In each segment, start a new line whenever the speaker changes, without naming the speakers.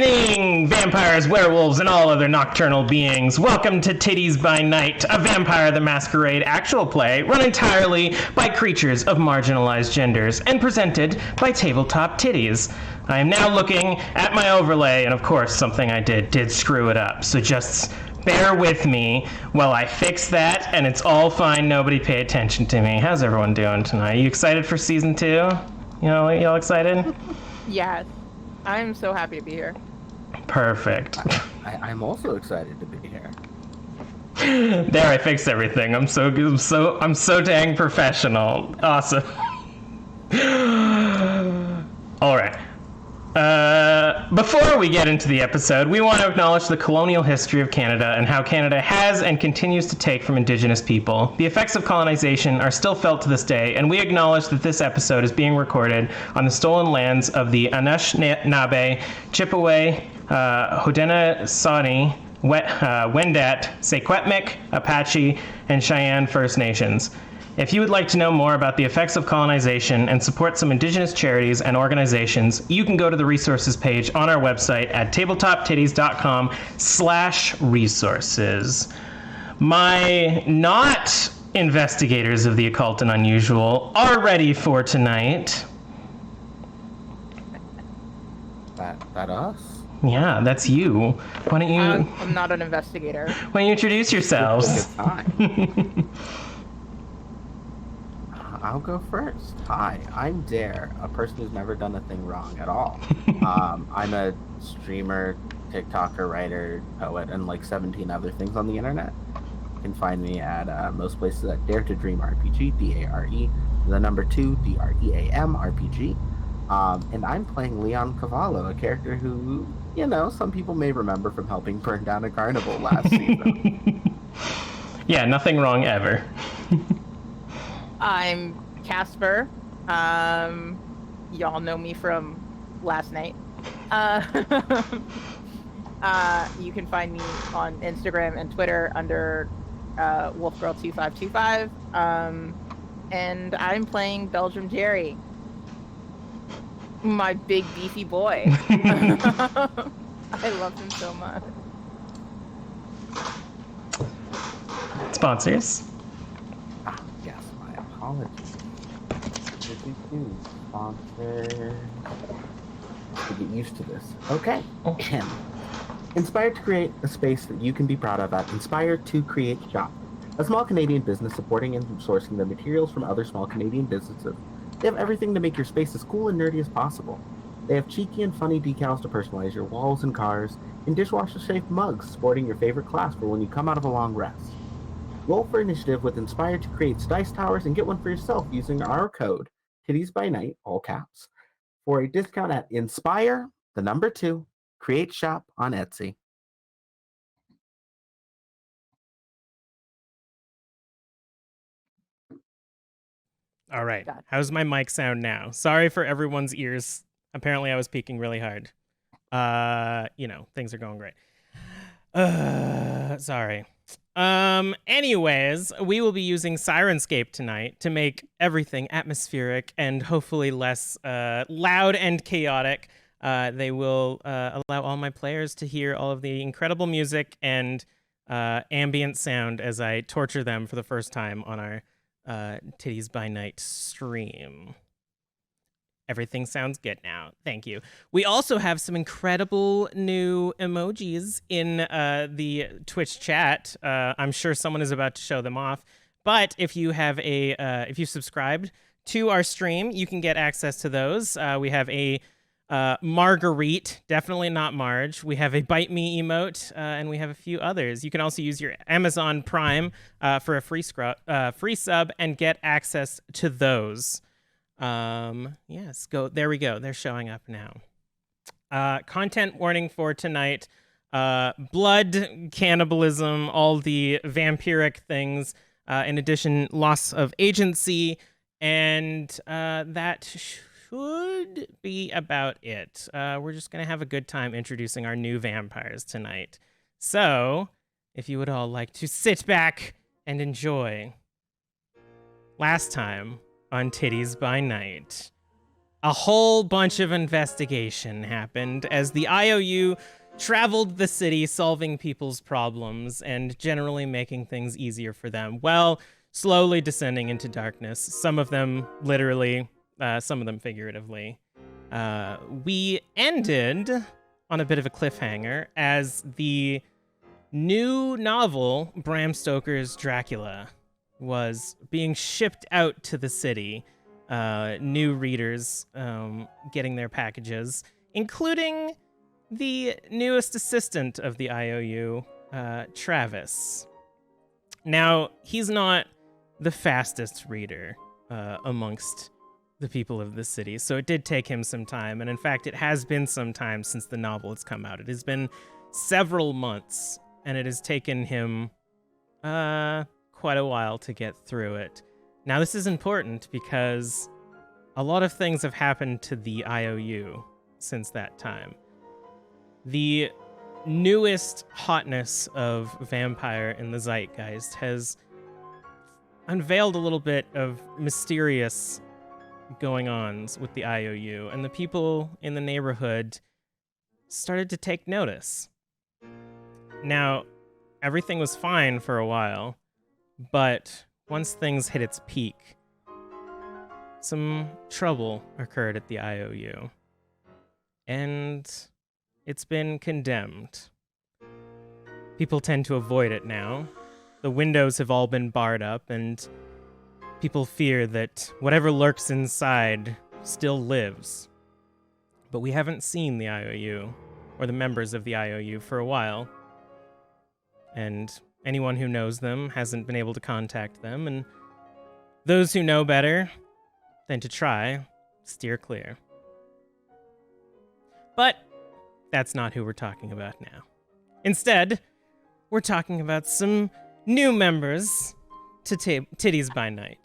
evening, vampires, werewolves, and all other nocturnal beings. Welcome to Tiddies By Night, a Vampire the Masquerade actual play run entirely by creatures of marginalized genders and presented by Tabletop Tiddies. I am now looking at my overlay, and of course, something I did screw it up, so just bear with me while I fix that, and it's all fine. Nobody pay attention to me. How's everyone doing tonight? You excited for season 2? Y'all excited?
Yes. I'm so happy to be here.
Perfect.
I'm also excited to be here.
There, I fixed everything. I'm so dang professional. Awesome. All right. Before we get into the episode, we want to acknowledge the colonial history of Canada and how Canada has and continues to take from Indigenous people. The effects of colonization are still felt to this day, and we acknowledge that this episode is being recorded on the stolen lands of the Anishinaabe, Chippewa, Haudenosaunee, Wendat, Sequatmik, Apache, and Cheyenne First Nations. If you would like to know more about the effects of colonization and support some Indigenous charities and organizations, you can go to the resources page on our website at tabletoptitties.com/resources. My not investigators of the occult and unusual are ready for tonight.
That us?
Yeah, that's you. Why don't you...
I'm not an investigator.
Why don't you introduce yourselves?
I'll go first. Hi, I'm Dare, a person who's never done a thing wrong at all. I'm a streamer, TikToker, writer, poet, and like 17 other things on the internet. You can find me at most places at Dare to Dream RPG, DARE, the number 2, DREAM RPG. And I'm playing Leon Cavalo, a character who, some people may remember from helping burn down a carnival last season.
Yeah, nothing wrong ever.
I'm Casper. Y'all know me from last night. You can find me on Instagram and Twitter under Wolfgirl2525. And I'm playing Belgium Jerry. My big beefy boy. I love him so much.
Sponsors.
Yes, my apologies. Sponsor. To get used to this. Okay. Inspired to create a space that you can be proud of at Inspired to Create Shop, a small Canadian business supporting and sourcing the materials from other small Canadian businesses. They have everything to make your space as cool and nerdy as possible. They have cheeky and funny decals to personalize your walls and cars, and dishwasher-shaped mugs sporting your favorite class for when you come out of a long rest. Roll for initiative with Inspired to Create Dice Towers and get one for yourself using our code, Tiddies By Night, all caps, for a discount at Inspire, the number 2, Create Shop on Etsy.
All right. How's my mic sound now? Sorry for everyone's ears. Apparently I was peaking really hard. Things are going great. Sorry. Anyways, we will be using Sirenscape tonight to make everything atmospheric and hopefully less loud and chaotic. They will allow all my players to hear all of the incredible music and ambient sound as I torture them for the first time on our Tiddies By Night stream. Everything sounds good now. Thank you. We also have some incredible new emojis in the Twitch chat. I'm sure someone is about to show them off. But if you have if you subscribed to our stream, you can get access to those. We have a Marguerite, definitely not Marge. We have a Bite Me emote, and we have a few others. You can also use your Amazon Prime for a free sub and get access to those. Yes, there we go. They're showing up now. Content warning for tonight. Blood, cannibalism, all the vampiric things. In addition, loss of agency. And that should be about it. We're just going to have a good time introducing our new vampires tonight. So, if you would all like to sit back and enjoy. Last time on Tiddies By Night. a whole bunch of investigation happened as the IOU traveled the city solving people's problems and generally making things easier for them, while slowly descending into darkness, some of them literally, some of them figuratively. We ended on a bit of a cliffhanger as the new novel, Bram Stoker's Dracula, was being shipped out to the city. New readers getting their packages, including the newest assistant of the IOU, Travis. Now, he's not the fastest reader amongst the people of the city, so it did take him some time, and in fact, it has been some time since the novel has come out. It has been several months, and it has taken him quite a while to get through it. Now, this is important because a lot of things have happened to the IOU since that time. The newest hotness of vampire in the zeitgeist has unveiled a little bit of mysterious going-ons with the IOU, and the people in the neighborhood started to take notice. Now, everything was fine for a while, but once things hit its peak, some trouble occurred at the IOU, and it's been condemned. People tend to avoid it now. The windows have all been barred up, and people fear that whatever lurks inside still lives. But we haven't seen the IOU, or the members of the IOU, for a while. And anyone who knows them hasn't been able to contact them, and those who know better than to try steer clear. But that's not who we're talking about now. Instead, we're talking about some new members to Tiddies By Night.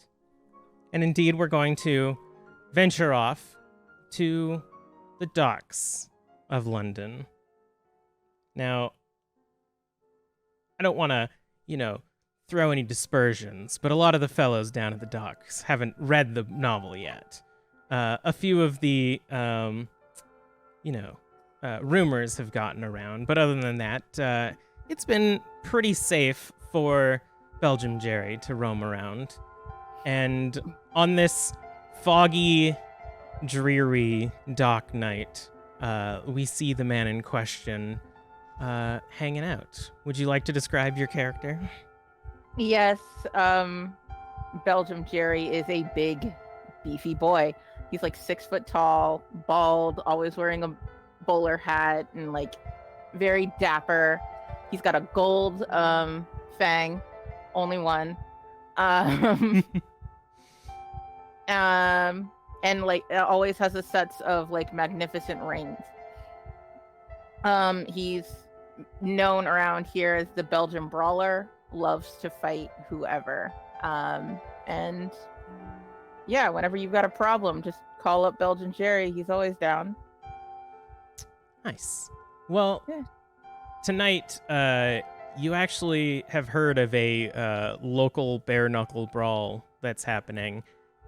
And indeed, we're going to venture off to the docks of London. Now, I don't want to, throw any dispersions, but a lot of the fellows down at the docks haven't read the novel yet. A few of the, rumors have gotten around, but other than that, it's been pretty safe for Belgium Jerry to roam around. And on this foggy, dreary dock night, we see the man in question hanging out. Would you like to describe your character?
Yes, Belgium Jerry is a big, beefy boy. He's like 6 foot tall, bald, always wearing a bowler hat, and like very dapper. He's got a gold fang, only one. And like always has a sets of like magnificent rings. He's known around here as the Belgian brawler, loves to fight whoever. And yeah, whenever you've got a problem, just call up Belgian Jerry. He's always down.
Nice. Well, yeah. Tonight, you actually have heard of a local bare knuckle brawl that's happening.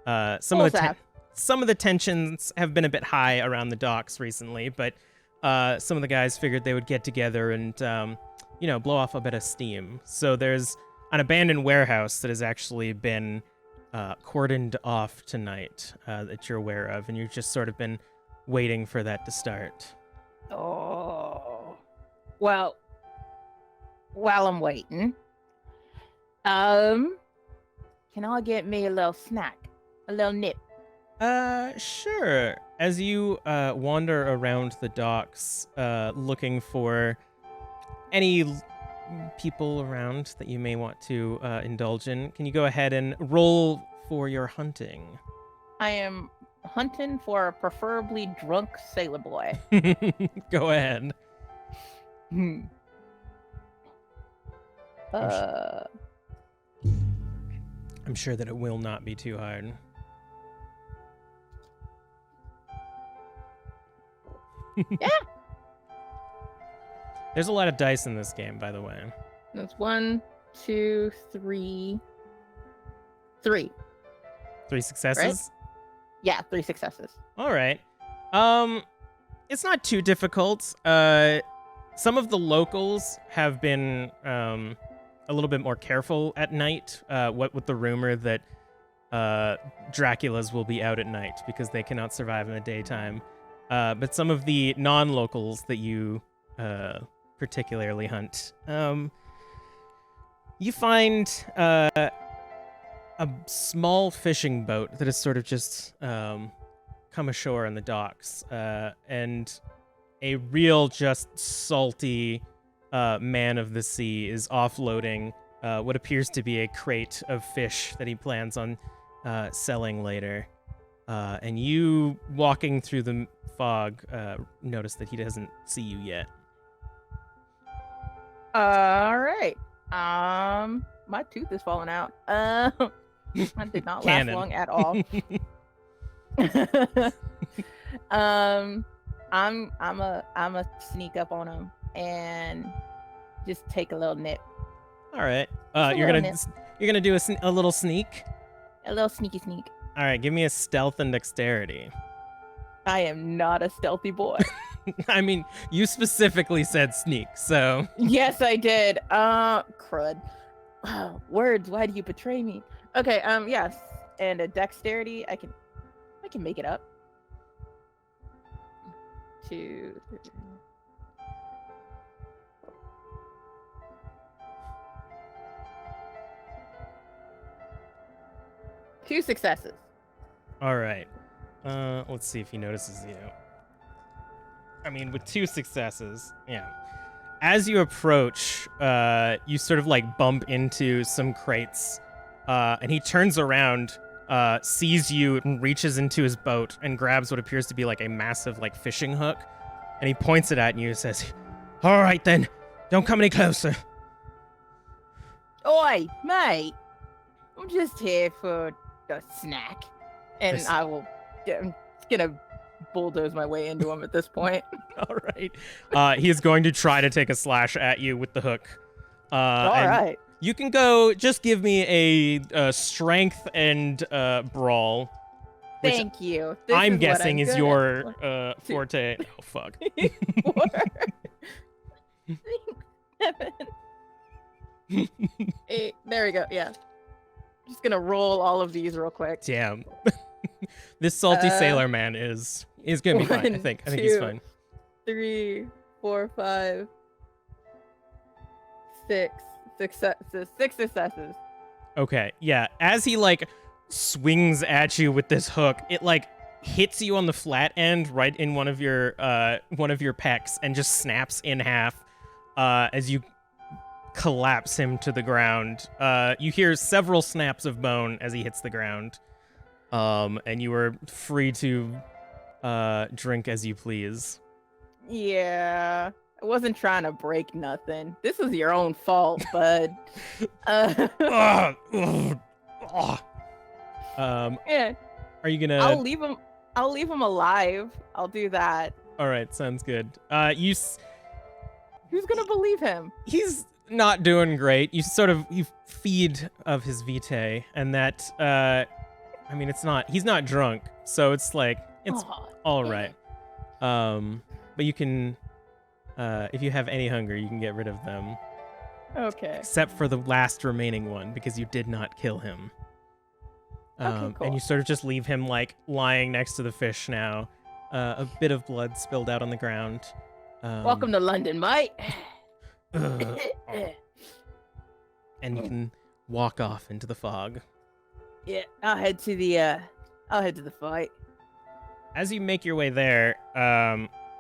Some of the tensions have been a bit high around the docks recently, but some of the guys figured they would get together and blow off a bit of steam. So there's an abandoned warehouse that has actually been cordoned off tonight that you're aware of, and you've just sort of been waiting for that to start.
Oh, well, while I'm waiting, can I get me a little snack, a little nip?
Sure. As you wander around the docks, looking for any people around that you may want to indulge in, can you go ahead and roll for your hunting?
I am hunting for a preferably drunk sailor boy.
Go ahead.
I'm
sure that it will not be too hard.
Yeah.
There's a lot of dice in this game, by the way.
That's 1, 2, 3. 3.
3 successes?
Yeah, 3 successes.
All right. It's not too difficult. Some of the locals have been a little bit more careful at night. What with the rumor that Draculas will be out at night because they cannot survive in the daytime. But some of the non-locals that you particularly hunt, you find a small fishing boat that has sort of just come ashore on the docks, and a real just salty man of the sea is offloading what appears to be a crate of fish that he plans on selling later. And you, walking through the fog, notice that he doesn't see you yet.
All right. My tooth is falling out. That did not last long at all. I'm a sneak up on him and just take a little nip.
All right. You're gonna do a little sneak.
A little sneaky sneak.
All right. Give me a stealth and dexterity.
I am not a stealthy boy.
I mean, you specifically said sneak, so.
Yes, I did. Crud. Words. Why do you betray me? Okay. Yes, and a dexterity. I can make it up. 2, 3. Two successes.
All right. Let's see if he notices you. I mean, with 2 successes, yeah. As you approach, you sort of like bump into some crates, and he turns around, sees you, and reaches into his boat and grabs what appears to be like a massive like fishing hook, and he points it at you and says, "All right then, don't come any closer."
Oi, mate! I'm just here for a snack, and I will. I'm gonna bulldoze my way into him at this point.
All right. He is going to try to take a slash at you with the hook.
All right.
You can go. Just give me a strength and brawl.
Thank you.
I'm guessing is your forte. Oh fuck.
4, 7, 8. There we go. Yeah. Just gonna roll all of these real quick.
Damn. This salty sailor man is gonna be fine. I think he's fine.
3, 4, 5, 6 successes. 6 successes.
Okay, yeah. As he like swings at you with this hook, it like hits you on the flat end right in one of your pecs and just snaps in half as you collapse him to the ground. You hear several snaps of bone as he hits the ground. And you are free to drink as you please.
Yeah. I wasn't trying to break nothing. This is your own fault, bud.
Yeah. Are you gonna?
I'll leave him alive. I'll do that.
All right, sounds good.
Who's gonna believe him?
He's not doing great. You feed of his vitae, and that I mean, he's not drunk, so it's like it's all right. But you can if you have any hunger, you can get rid of them.
Okay.
Except for the last remaining one, because you did not kill him.
Okay, cool.
And you sort of just leave him like lying next to the fish now. A bit of blood spilled out on the ground.
Welcome to London, mate.
And you can walk off into the fog.
Yeah, I'll head to the fight.
As you make your way there,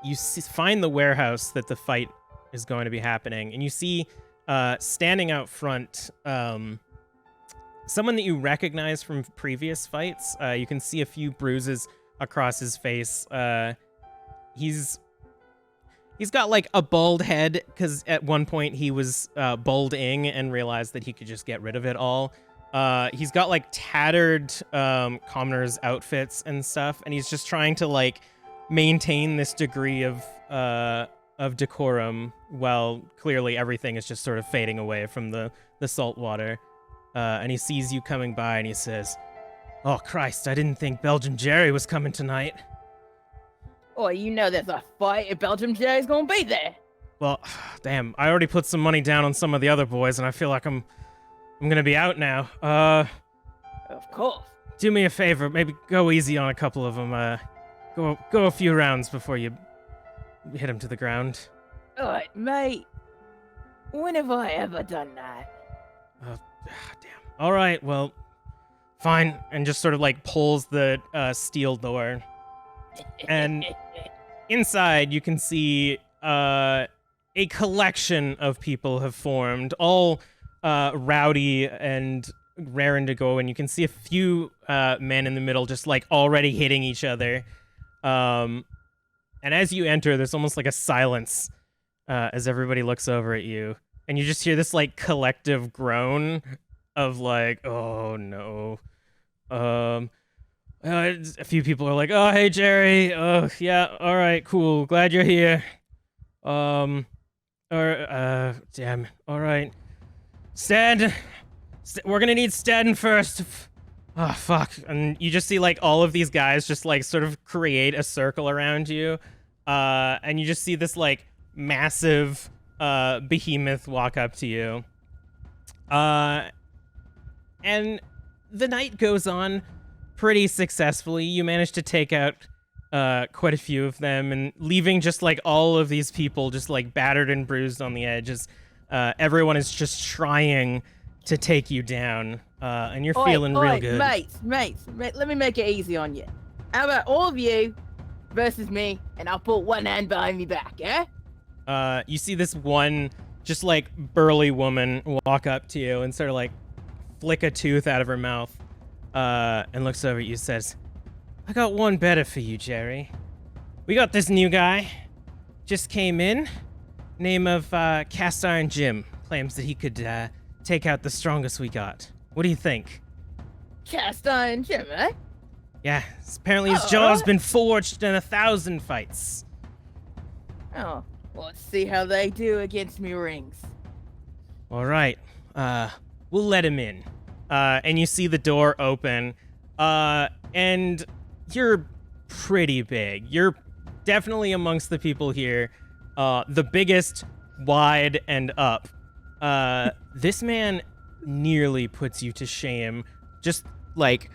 you find the warehouse that the fight is going to be happening, and you see standing out front someone that you recognize from previous fights. You can see a few bruises across his face. He's got like a bald head because at one point he was balding and realized that he could just get rid of it all. He's got like tattered commoner's outfits and stuff, and he's just trying to like maintain this degree of decorum while clearly everything is just sort of fading away from the salt water. And he sees you coming by and he says, Oh, Christ, I didn't think Belgium Jerry was coming tonight.
Oh, you know there's a fight if Belgium Jerry's gonna be there.
Well, damn, I already put some money down on some of the other boys, and I feel like I'm gonna be out now.
Of course.
Do me a favor, maybe go easy on a couple of them. Go a few rounds before you hit them to the ground.
Alright, mate. When have I ever done that?
Damn. All right, well, fine. And just sort of like pulls the steel door. And inside, you can see a collection of people have formed, all rowdy and raring to go. And you can see a few men in the middle just like already hitting each other. And as you enter, there's almost like a silence as everybody looks over at you. And you just hear this like collective groan of like, oh no. A few people are like, oh, hey, Jerry. Oh, yeah, all right, cool. Glad you're here. Damn, all right. Stand. We're gonna need Sten first. Oh, fuck. And you just see, like, all of these guys just, like, sort of create a circle around you. And you just see this, like, massive behemoth walk up to you. And the night goes on pretty successfully. You manage to take out quite a few of them, and leaving just like all of these people just like battered and bruised on the edges. Everyone is just trying to take you down, and you're feeling real good.
Mates, let me make it easy on you. How about all of you versus me, and I'll put one hand behind me back, yeah?
You see this one just like burly woman walk up to you and sort of like flick a tooth out of her mouth. And looks over at you and says, I got one better for you, Jerry. We got this new guy. Just came in. Name of Cast Iron Jim. Claims that he could take out the strongest we got. What do you think?
Cast Iron Jim, eh?
Yeah, apparently his jaw's been forged in 1,000 fights.
Oh, well, let's see how they do against me rings.
All right. We'll let him in. And you see the door open, and you're pretty big. You're definitely amongst the people here, the biggest, wide, and up. This man nearly puts you to shame. Just, like,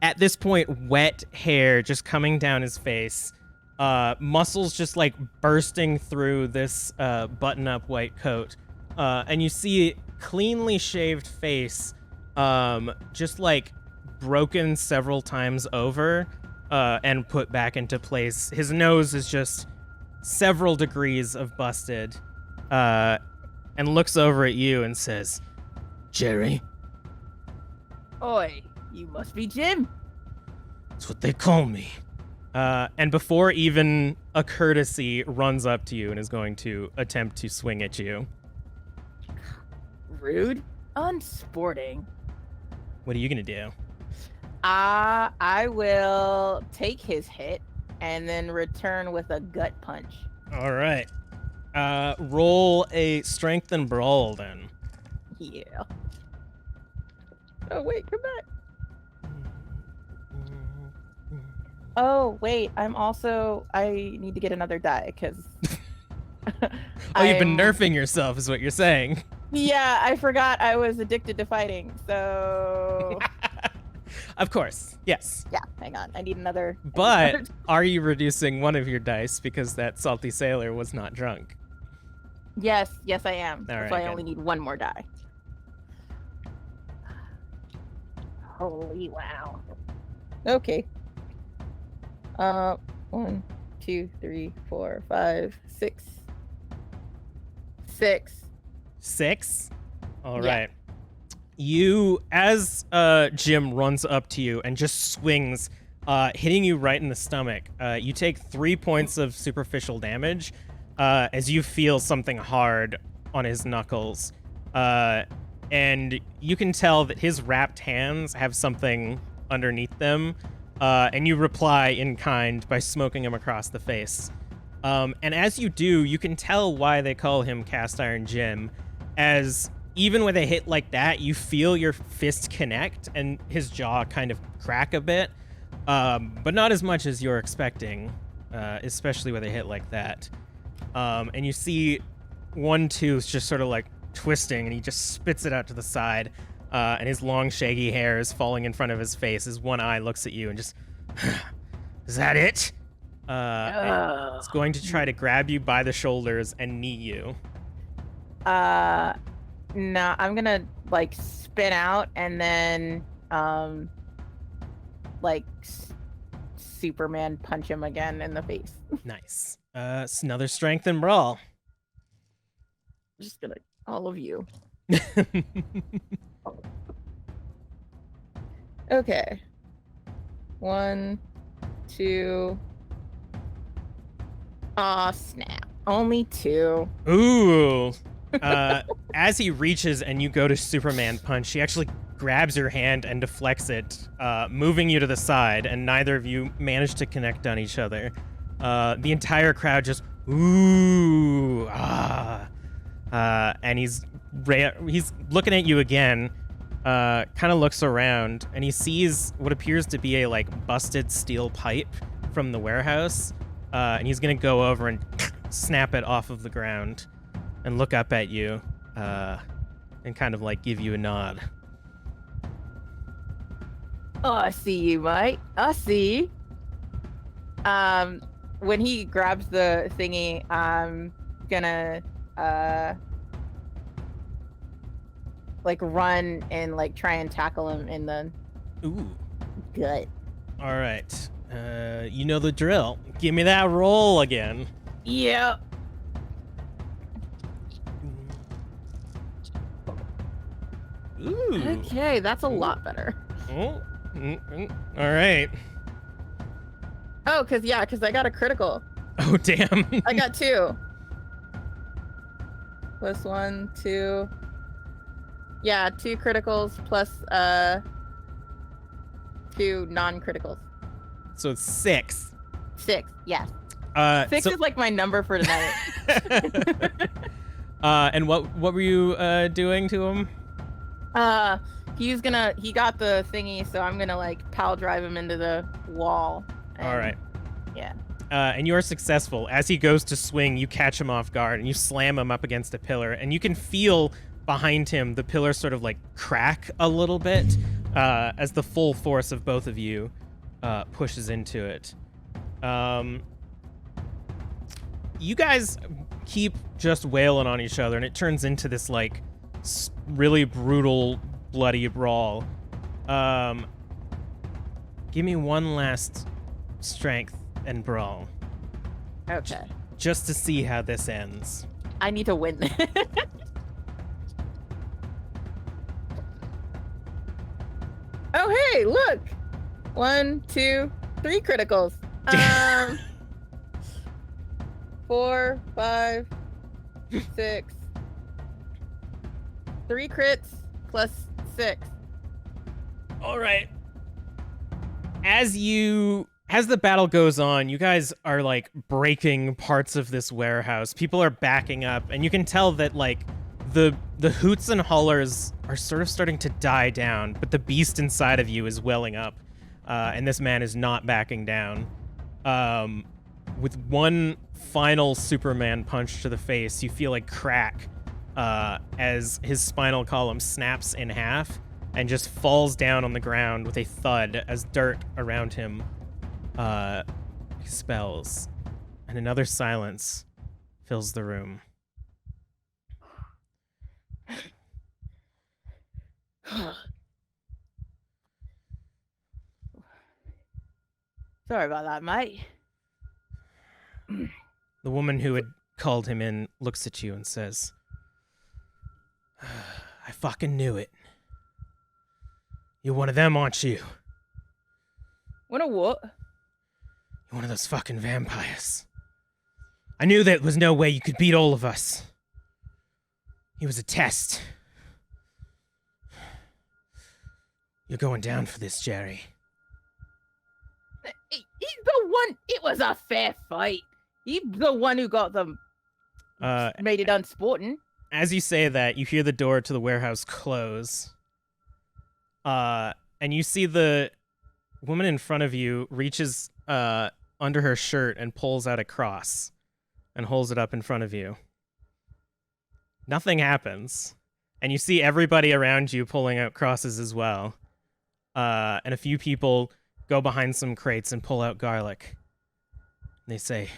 at this point, wet hair just coming down his face, muscles just, like, bursting through this button-up white coat. And you see cleanly shaved face, just like broken several times over, and put back into place. His nose is just several degrees of busted, and looks over at you and says, Jerry?
Oi, you must be Jim.
That's what they call me. And before even a courtesy, runs up to you and is going to attempt to swing at you.
Rude. Unsporting.
What are you gonna do?
I will take his hit and then return with a gut punch.
All right. Roll a strength and brawl then.
Yeah. Oh, wait, come back. Oh, wait, I need to get another die, because...
You've been nerfing yourself is what you're saying.
Yeah, I forgot I was addicted to fighting, so...
Of course, yes.
Yeah, hang on, I need another...
But are you reducing one of your dice because that salty sailor was not drunk?
Yes, I am.
All
That's
right,
why I
good.
only need one more die. Holy wow. Okay. 1, 2, 3, 4, 5, 6. 6.
6? All
Yeah.
right. You, as Jim runs up to you and just swings, hitting you right in the stomach, you take 3 points of superficial damage as you feel something hard on his knuckles. And you can tell that his wrapped hands have something underneath them, and you reply in kind by smoking him across the face. And as you do, you can tell why they call him Cast Iron Jim, as even with a hit like that, you feel your fist connect and his jaw kind of crack a bit, but not as much as you're expecting, especially with a hit like that. And you see one tooth just sort of like twisting, and he just spits it out to the side, and his long shaggy hair is falling in front of his face. His one eye looks at you and just, is that it? And it's going to try to grab you by the shoulders and knee you.
No, I'm gonna like spin out and then like Superman punch him again in the face.
Nice. It's another strength and brawl.
Just gonna all of you. Okay. 1, 2. Aw, snap. Only 2.
Ooh. As he reaches and you go to Superman punch, he actually grabs your hand and deflects it, moving you to the side, and neither of you manage to connect on each other. The entire crowd just, ooh, and he's looking at you again, kind of looks around, and he sees what appears to be a like busted steel pipe from the warehouse, and he's gonna go over and snap it off of the ground and look up at you, and kind of like give you a nod.
Oh, I see you, mate. I see. When he grabs the thingy, I'm gonna like run and like try and tackle him in the gut.
All right. You know the drill. Give me that roll again.
Yep.
Ooh.
Okay, that's a lot better.
All right.
Oh, because I got a critical.
Oh, damn.
I got 2. Plus 1, 2. Yeah, 2 criticals plus 2 non-criticals.
So it's 6.
6, yes. 6
so-
is like my number for tonight.
And what were you doing to him?
He got the thingy, so I'm gonna like pile drive him into the wall.
All right.
Yeah.
And you are successful. As he goes to swing, you catch him off guard and you slam him up against a pillar, and you can feel behind him the pillar sort of like crack a little bit as the full force of both of you pushes into it. You guys keep just wailing on each other, and it turns into this like really brutal, bloody brawl. Give me one last strength and brawl.
Okay.
Just to see how this ends.
I need to win. Oh, hey, look. 1, 2, 3 criticals. 4, 5, 6. 3 crits plus 6.
All right. As the battle goes on, you guys are like breaking parts of this warehouse. People are backing up, and you can tell that like the hoots and hollers are sort of starting to die down, but the beast inside of you is welling up, and this man is not backing down. With one final Superman punch to the face, you feel a crack as his spinal column snaps in half and just falls down on the ground with a thud as dirt around him expels, and another silence fills the room.
Sorry about that, mate.
The woman who had called him in looks at you and says, I fucking knew it. You're one of them, aren't you?
What a what?
You're one of those fucking vampires. I knew there was no way you could beat all of us. It was a test. You're going down for this, Jerry.
He's the one. It was a fair fight. He's the one who got them. Made it unsporting.
as you say that, you hear the door to the warehouse close. And you see the woman in front of you reaches under her shirt and pulls out a cross and holds it up in front of you. Nothing happens. And you see everybody around you pulling out crosses as well. And a few people go behind some crates and pull out garlic. And they say,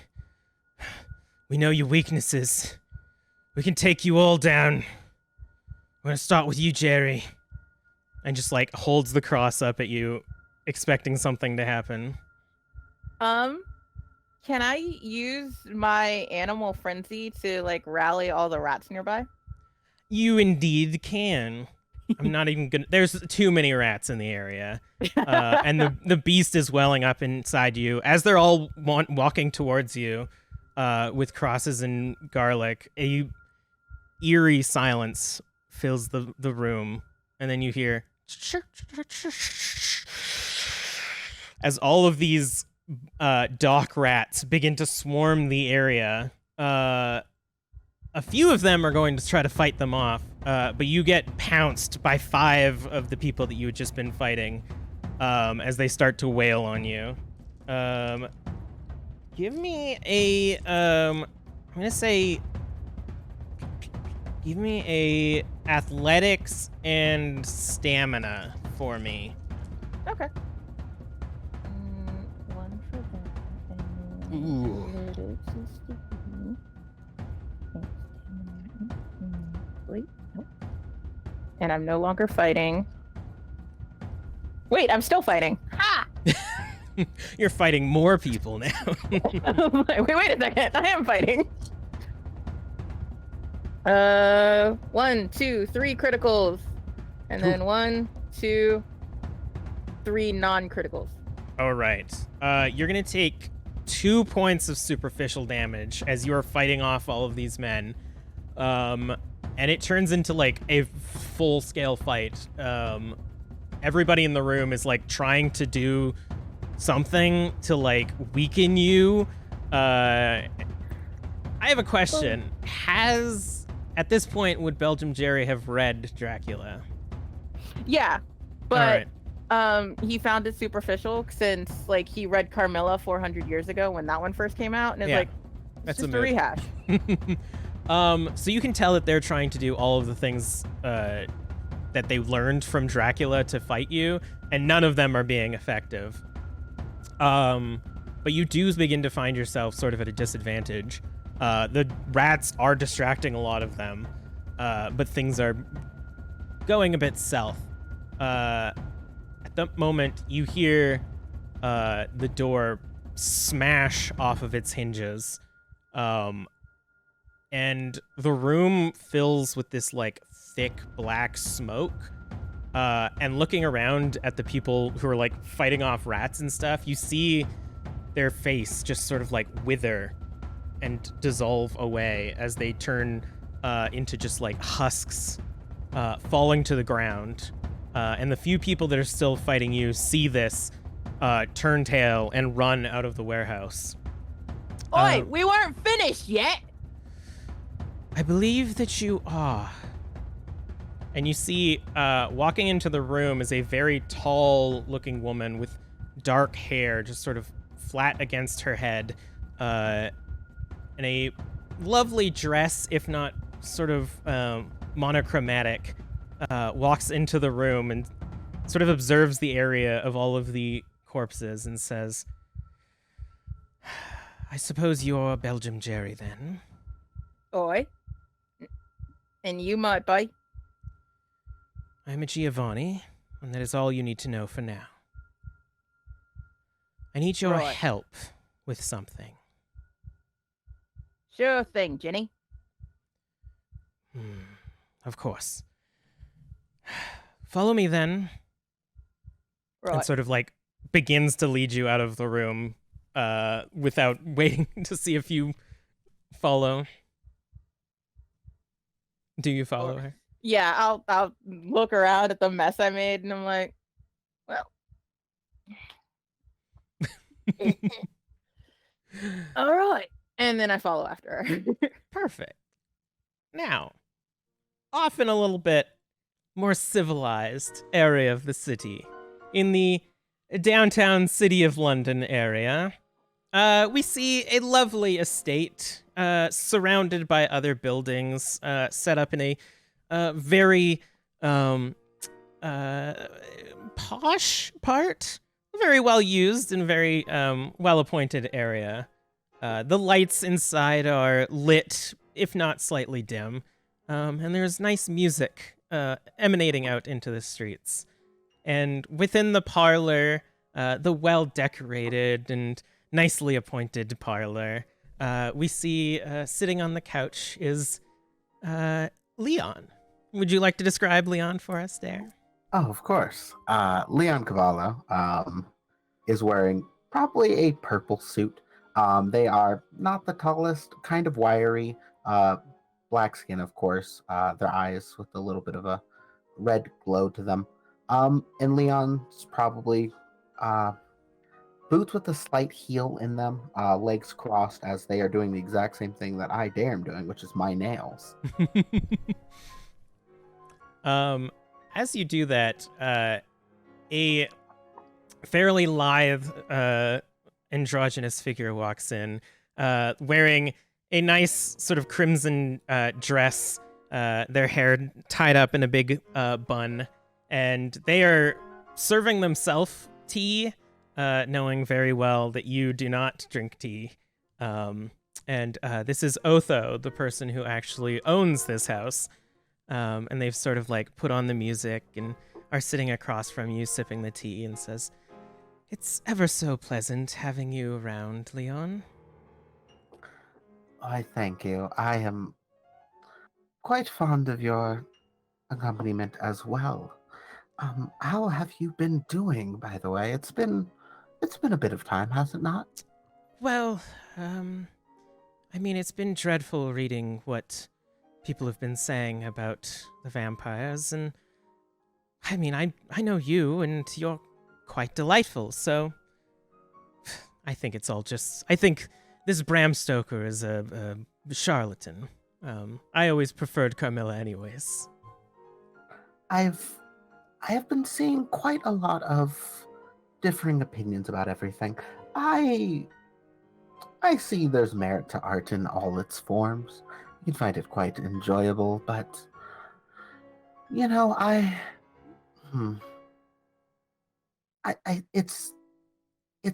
"We know your weaknesses. We can take you all down. We're going to start with you, Jerry." And just, like, holds the cross up at you, expecting something to happen.
Can I use my animal frenzy to, like, rally all the rats nearby?
You indeed can. I'm not even gonna... There's too many rats in the area. And the beast is welling up inside you. As they're all walking towards you with crosses and garlic, a eerie silence fills the room. And then you hear... as all of these dock rats begin to swarm the area. A few of them are going to try to fight them off, but you get pounced by 5 of the people that you had just been fighting as they start to wail on you. Give me a... I'm going to say... Give me a athletics and stamina for me.
Okay. One for that.
Ooh.
Wait, nope. And I'm no longer fighting. Wait, I'm still fighting. Ha!
You're fighting more people now.
wait a second. I am fighting. 1, 2, 3 criticals. And then 1, 2, 3 non-criticals.
All right. You're going to take 2 points of superficial damage as you are fighting off all of these men. And it turns into, like, a full-scale fight. Everybody in the room is, like, trying to do something to, like, weaken you. I have a question. At this point, would Belgium Jerry have read Dracula?
Yeah, but
right.
He found it superficial since, like, he read Carmilla 400 years ago when that one first came out, and it's like,
that's
just
a
a rehash.
So you can tell that they're trying to do all of the things that they learned from Dracula to fight you, and none of them are being effective. But you do begin to find yourself sort of at a disadvantage. The rats are distracting a lot of them, but things are going a bit south. At the moment, you hear the door smash off of its hinges, and the room fills with this, like, thick black smoke. And looking around at the people who are, like, fighting off rats and stuff, you see their face just sort of, like, wither and dissolve away as they turn into just, like, husks falling to the ground. And the few people that are still fighting you see this, turn tail, and run out of the warehouse.
Oi, we weren't finished yet!
I believe that you are. And you see, walking into the room is a very tall-looking woman with dark hair, just sort of flat against her head, and a lovely dress, if not sort of monochromatic, walks into the room and sort of observes the area of all of the corpses and says, "I suppose you're Belgium Jerry, then?"
Oi. And you might be.
I'm a Giovanni, and that is all you need to know for now. I need your help with something.
Sure thing, Jenny.
Of course. Follow me then.
Right.
And sort of, like, begins to lead you out of the room without waiting to see if you follow. Do you follow her?
Yeah, I'll look around at the mess I made, and I'm like, well. All right. And then I follow after her.
Perfect. Now, often a little bit more civilized area of the city. In the downtown City of London area, we see a lovely estate surrounded by other buildings, set up in a very posh part, very well used and very well appointed area. The lights inside are lit, if not slightly dim, and there's nice music emanating out into the streets. And within the parlor, the well-decorated and nicely appointed parlor, we see sitting on the couch is Leon. Would you like to describe Leon for us there?
Oh, of course. Leon Cavalo is wearing probably a purple suit. They are not the tallest, kind of wiry, black skin, of course. Their eyes with a little bit of a red glow to them. And Leon's probably boots with a slight heel in them, legs crossed as they are doing the exact same thing that I dare am doing, which is my nails.
As you do that, a fairly lithe, androgynous figure walks in, wearing a nice sort of crimson dress, their hair tied up in a big bun, and they are serving themselves tea, knowing very well that you do not drink tea. And this is Otho, the person who actually owns this house. And they've sort of like put on the music and are sitting across from you sipping the tea and says, "It's ever so pleasant having you around, Leon."
I thank you. I am quite fond of your accompaniment as well. How have you been doing, by the way? It's been a bit of time, has it not?
Well, I mean, it's been dreadful reading what people have been saying about the vampires, and I mean, I know you, and you're quite delightful, so I think it's all just... I think this Bram Stoker is a charlatan. I always preferred Carmilla anyways.
I have been seeing quite a lot of differing opinions about everything. I see there's merit to art in all its forms. You can find it quite enjoyable, but you know, it's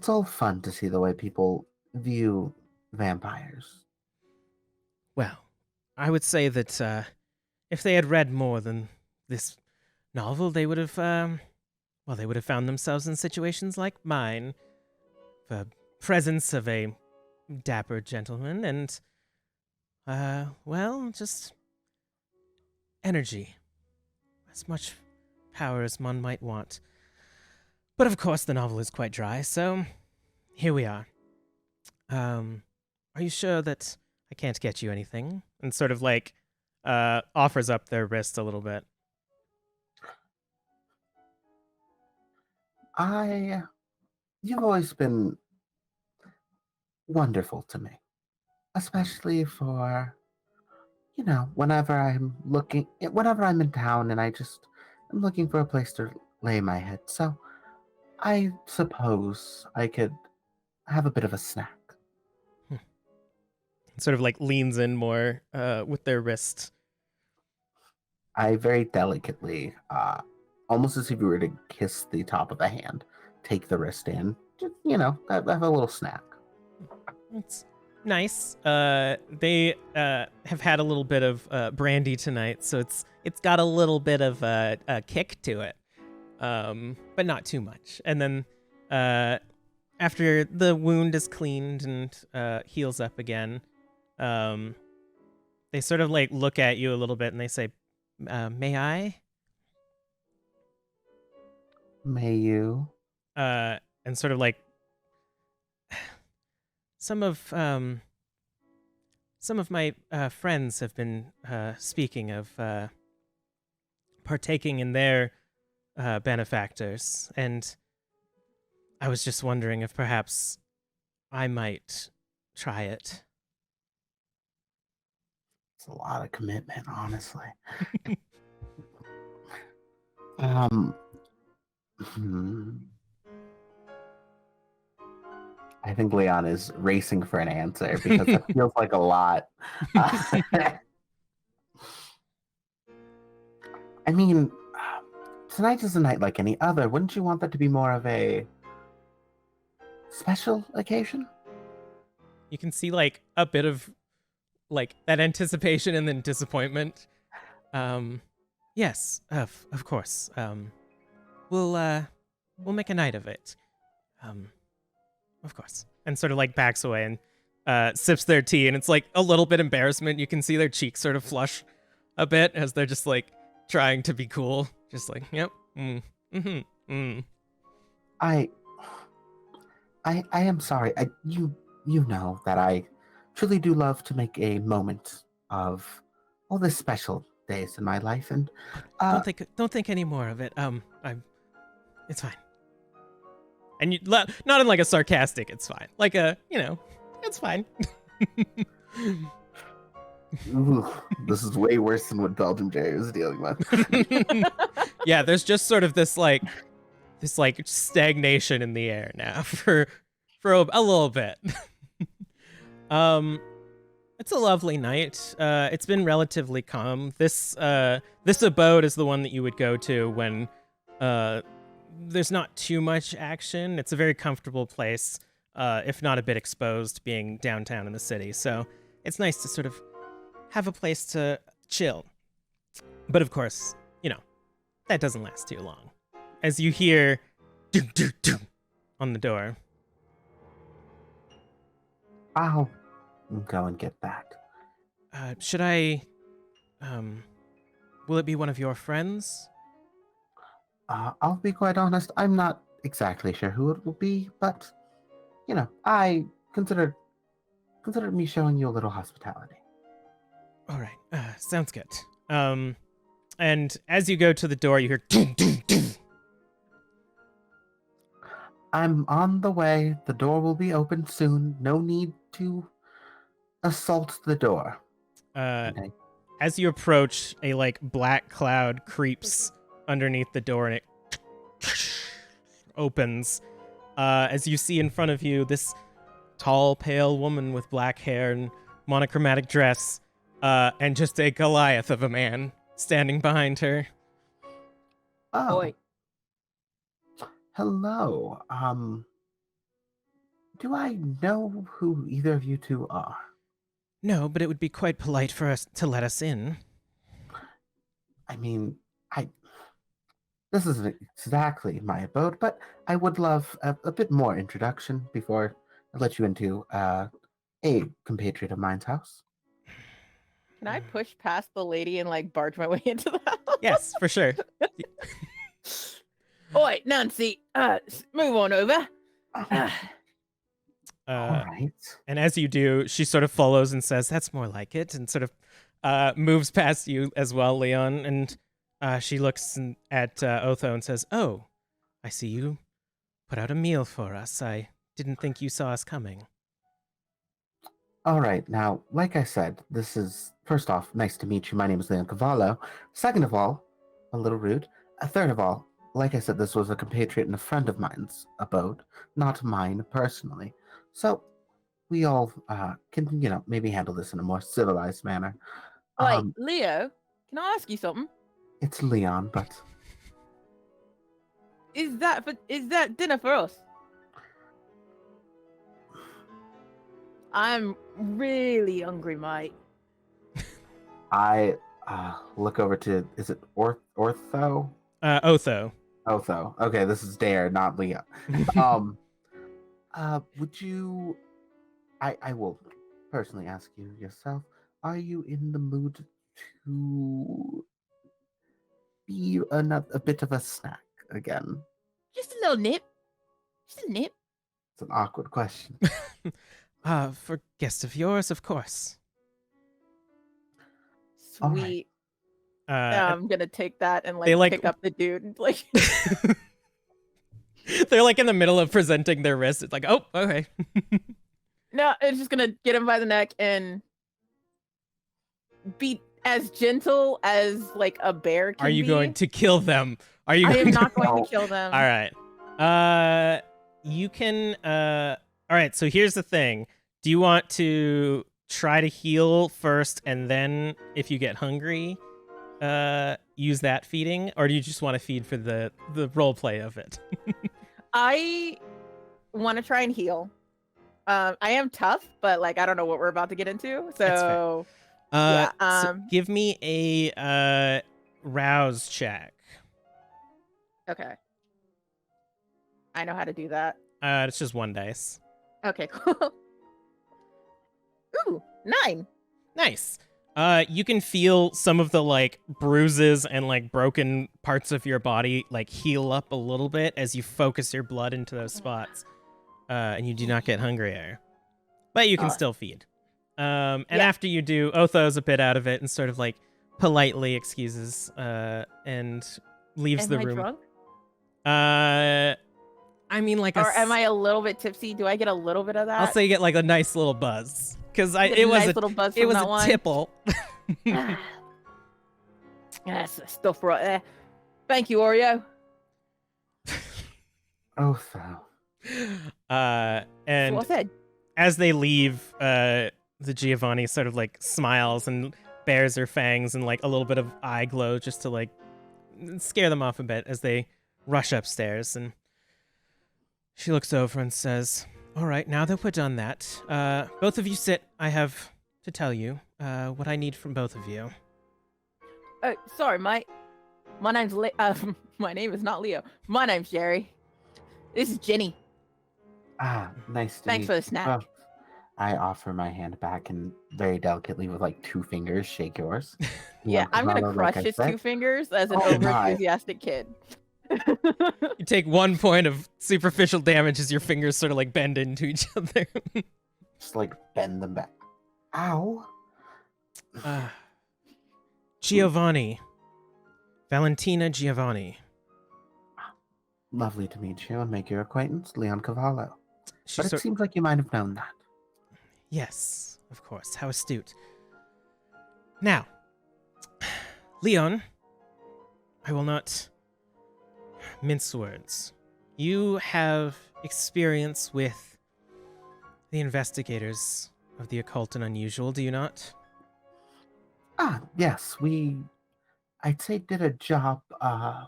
all fun to see the way people view vampires.
Well, I would say that if they had read more than this novel, they would have, they would have found themselves in situations like mine. The presence of a dapper gentleman and, just energy. As much power as one might want. But of course, the novel is quite dry, so here we are. Are you sure that I can't get you anything? And sort of like offers up their wrist a little bit.
You've always been wonderful to me, especially for, whenever I'm in town and I'm looking for a place to lay my head. So I suppose I could have a bit of a snack.
Sort of like leans in more with their wrist.
I very delicately, almost as if you were to kiss the top of a hand, take the wrist in. Just, have a little snack.
It's nice. They have had a little bit of brandy tonight, so it's got a little bit of a kick to it, but not too much. And then after the wound is cleaned and heals up again, they sort of like look at you a little bit and they say, "May I?"
May you?
And sort of like some of my friends have been speaking of partaking in their benefactors, and I was just wondering if perhaps I might try it.
a lot of commitment, honestly. Hmm. I think Leon is racing for an answer because that feels like a lot. I mean, tonight is a night like any other. Wouldn't you want that to be more of a special occasion?
You can see like a bit of like that anticipation and then disappointment. Yes, of course. We'll make a night of it. Of course. And sort of like backs away and sips their tea, and it's like a little bit embarrassment. You can see their cheeks sort of flush a bit as they're just like trying to be cool. Just like, yep.
I am sorry. You know that I truly do love to make a moment of all the special days in my life, and
don't think any more of it. It's fine. And you not in like a sarcastic, it's fine. Like it's fine.
Ooh, this is way worse than what Belgium Jerry was dealing with.
Yeah, there's just sort of this stagnation in the air now for a little bit. It's a lovely night. It's been relatively calm. This abode is the one that you would go to when there's not too much action. It's a very comfortable place, if not a bit exposed, being downtown in the city. So it's nice to sort of have a place to chill. But of course, that doesn't last too long. As you hear doom, doom, doom on the door.
I'll go and get that.
Should I... will it be one of your friends?
I'll be quite honest, I'm not exactly sure who it will be, but, I consider me showing you a little hospitality.
All right, sounds good. And as you go to the door, you hear doom, doom, doom.
I'm on the way. The door will be open soon. No need to assault the door. Okay.
As you approach, a black cloud creeps underneath the door, and it opens. As you see in front of you, this tall, pale woman with black hair and monochromatic dress, and just a Goliath of a man standing behind her.
Oh.
Boy.
Hello. Do I know who either of you two are?
No, but it would be quite polite for us to let us in.
I mean, this isn't exactly my abode, but I would love a bit more introduction before I let you into a compatriot of mine's house.
Can I push past the lady and barge my way into the house?
Yes, for sure.
Oi, Nancy, move on over.
All right.
And as you do, she sort of follows and says, "That's more like it," and sort of moves past you as well, Leon. And she looks at Otho and says, "Oh, I see you put out a meal for us. I didn't think you saw us coming."
All right. Now, like I said, this is, first off, nice to meet you. My name is Leon Cavalo. Second of all, a little rude. Third of all, like I said, this was a compatriot and a friend of mine's abode, not mine personally. So we all can, maybe handle this in a more civilized manner.
Wait, Leo, can I ask you something?
It's Leon, but
Is that dinner for us? I'm really hungry, mate.
I look over to, is it Ortho?
Otho.
Otho. Okay, this is Dare, not Leon. Would you... I will personally ask you yourself, are you in the mood to be a bit of a snack again?
Just a little nip. Just a nip.
It's an awkward question.
For guest of yours, of course.
Sweet.
Right.
I'm gonna take that and pick up the dude and
They're in the middle of presenting their wrist. It's oh, okay.
No, it's just gonna get him by the neck and be as gentle as like a bear can
Are you
be.
going to kill them? Are you?
I
going
am
to...
not going to kill them.
All right. You can. All right. So here's the thing. Do you want to try to heal first, and then if you get hungry, use that feeding, or do you just want to feed for the role play of it?
I want to try and heal. I am tough, but like I don't know what we're about to get into. So yeah.
So give me a rouse check.
Okay. I know how to do that.
It's just 1 dice.
Okay, cool. Ooh, 9.
Nice. You can feel some of the like bruises and like broken parts of your body like heal up a little bit as you focus your blood into those spots. And you do not get hungrier. But you can still feed. And after you do, Otho's a bit out of it and sort of like politely excuses and leaves the room.
Drunk?
I mean, like,
or am I a little bit tipsy? Do I get a little bit of that?
I'll say you get like a nice little buzz because
it was a
tipple.
That's stuff right there. Thank you, Oreo.
Otho.
And
What's that?
as they leave, the Giovanni sort of like smiles and bares her fangs and like a little bit of eye glow just to like scare them off a bit as they rush upstairs. And she looks over and says, "All right, now that we're done that, both of you sit. I have to tell you what I need from both of you."
Oh, sorry, my name's my name is not Leo. My name's Jerry. This is Jenny.
Ah, nice to
Thanks
meet
for the
you.
snack.
Well, I offer my hand back and very delicately with like 2 fingers shake yours.
Yeah,
Leon
I'm gonna
Cavalo,
crush
like I
his
said.
2 fingers as an
Oh, my.
over-enthusiastic kid.
You take 1 point of superficial damage as your fingers sort of like bend into each other.
Just like bend them back. Ow.
Giovanni. Valentina Giovanni.
Lovely to meet you and make your acquaintance, Leon Cavalo.
She
But it seems like you might have known that.
Yes, of course. How astute. Now, Leon, I will not mince words. You have experience with the investigators of the Occult and Unusual, do you not?
Ah, yes, I'd say did a job a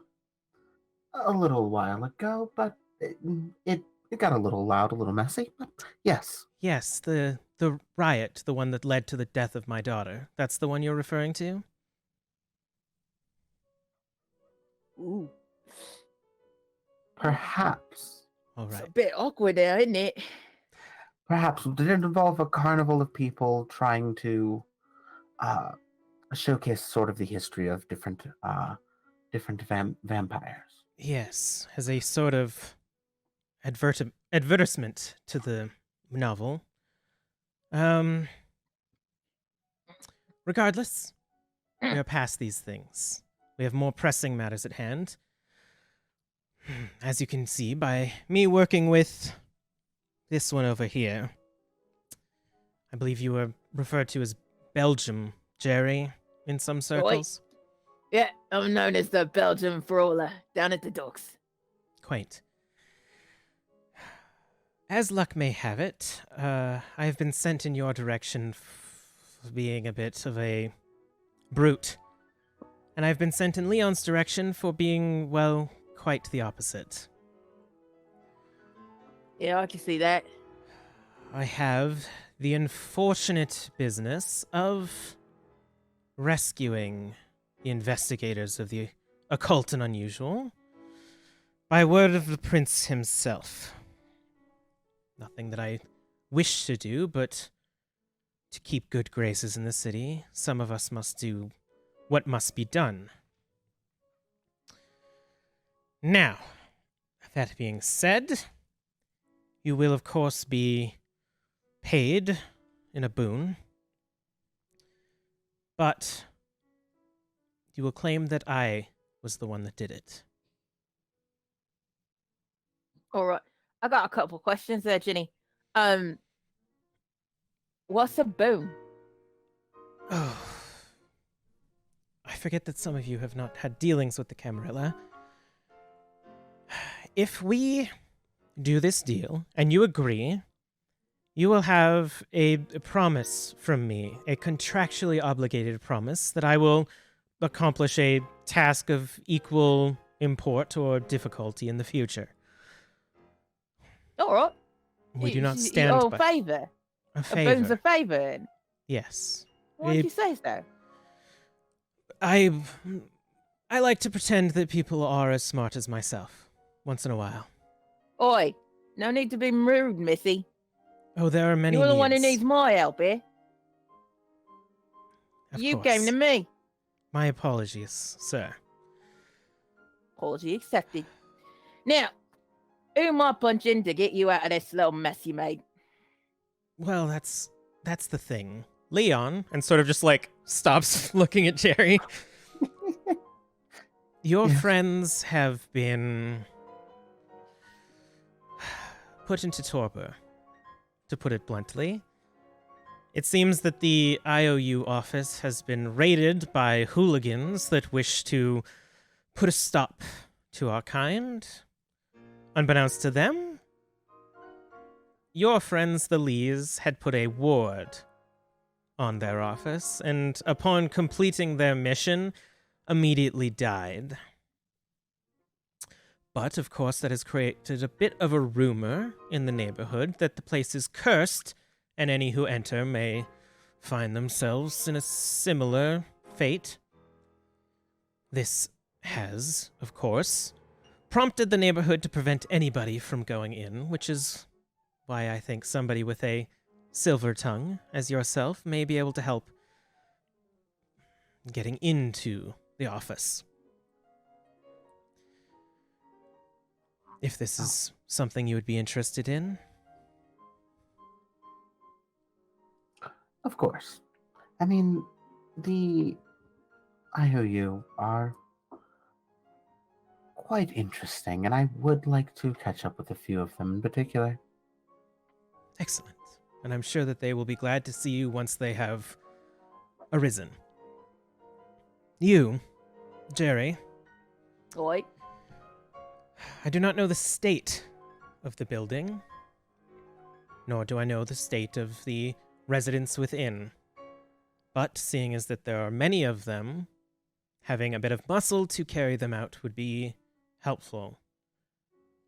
little while ago, but it got a little loud, a little messy, but yes.
Yes, the riot, the one that led to the death of my daughter. That's the one you're referring to?
Ooh.
Perhaps.
All right.
It's a bit awkward there, isn't it?
Perhaps. Did it involve a carnival of people trying to showcase sort of the history of different vampires?
Yes, as a sort of advertisement to the novel. Regardless, we are past these things. We have more pressing matters at hand. As you can see by me working with this one over here. I believe you were referred to as Belgium Jerry in some circles.
Yeah, I'm known as the Belgian brawler down at the docks.
Quaint. As luck may have it, I have been sent in your direction for being a bit of a brute. And I've been sent in Leon's direction for being, well, quite the opposite.
Yeah, I can see that.
I have the unfortunate business of rescuing the investigators of the Occult and Unusual by word of the prince himself. Nothing that I wish to do, but to keep good graces in the city, some of us must do what must be done. Now, that being said, you will of course be paid in a boon, but you will claim that I was the one that did it.
All right. I got a couple questions there, Jenny. What's a boon?
Oh, forget that some of you have not had dealings with the Camarilla. If we do this deal, and you agree, you will have a promise from me, a contractually obligated promise that I will accomplish a task of equal import or difficulty in the future.
All right.
We do not stand
Oh,
by...
favour.
A
A boon's
favor.
a favour.
Yes.
Why did you say so?
I like to pretend that people are as smart as myself, once in a while.
Oi, no need to be rude, missy.
Oh, there are many
You're the
needs.
one who needs my help here.
Of
You
course.
came to me.
My apologies, sir.
Apology accepted. Now, who am I punching to get you out of this little mess you made?
Well, that's the thing. Leon, and sort of just like stops looking at Jerry. Your friends have been put into torpor, to put it bluntly. It seems that the IOU office has been raided by hooligans that wish to put a stop to our kind. Unbeknownst to them, your friends, the Lees, had put a ward on their office, and upon completing their mission, immediately died. But, of course, that has created a bit of a rumor in the neighborhood that the place is cursed, and any who enter may find themselves in a similar fate. This has, of course, prompted the neighborhood to prevent anybody from going in, which is why I think somebody with a silver tongue, as yourself, may be able to help getting into the office. If this is something you would be interested in.
Of course. I mean, the IOU are quite interesting, and I would like to catch up with a few of them in particular.
Excellent. And I'm sure that they will be glad to see you once they have arisen. You, Jerry.
Oi.
I do not know the state of the building, nor do I know the state of the residents within. But seeing as that there are many of them, having a bit of muscle to carry them out would be helpful.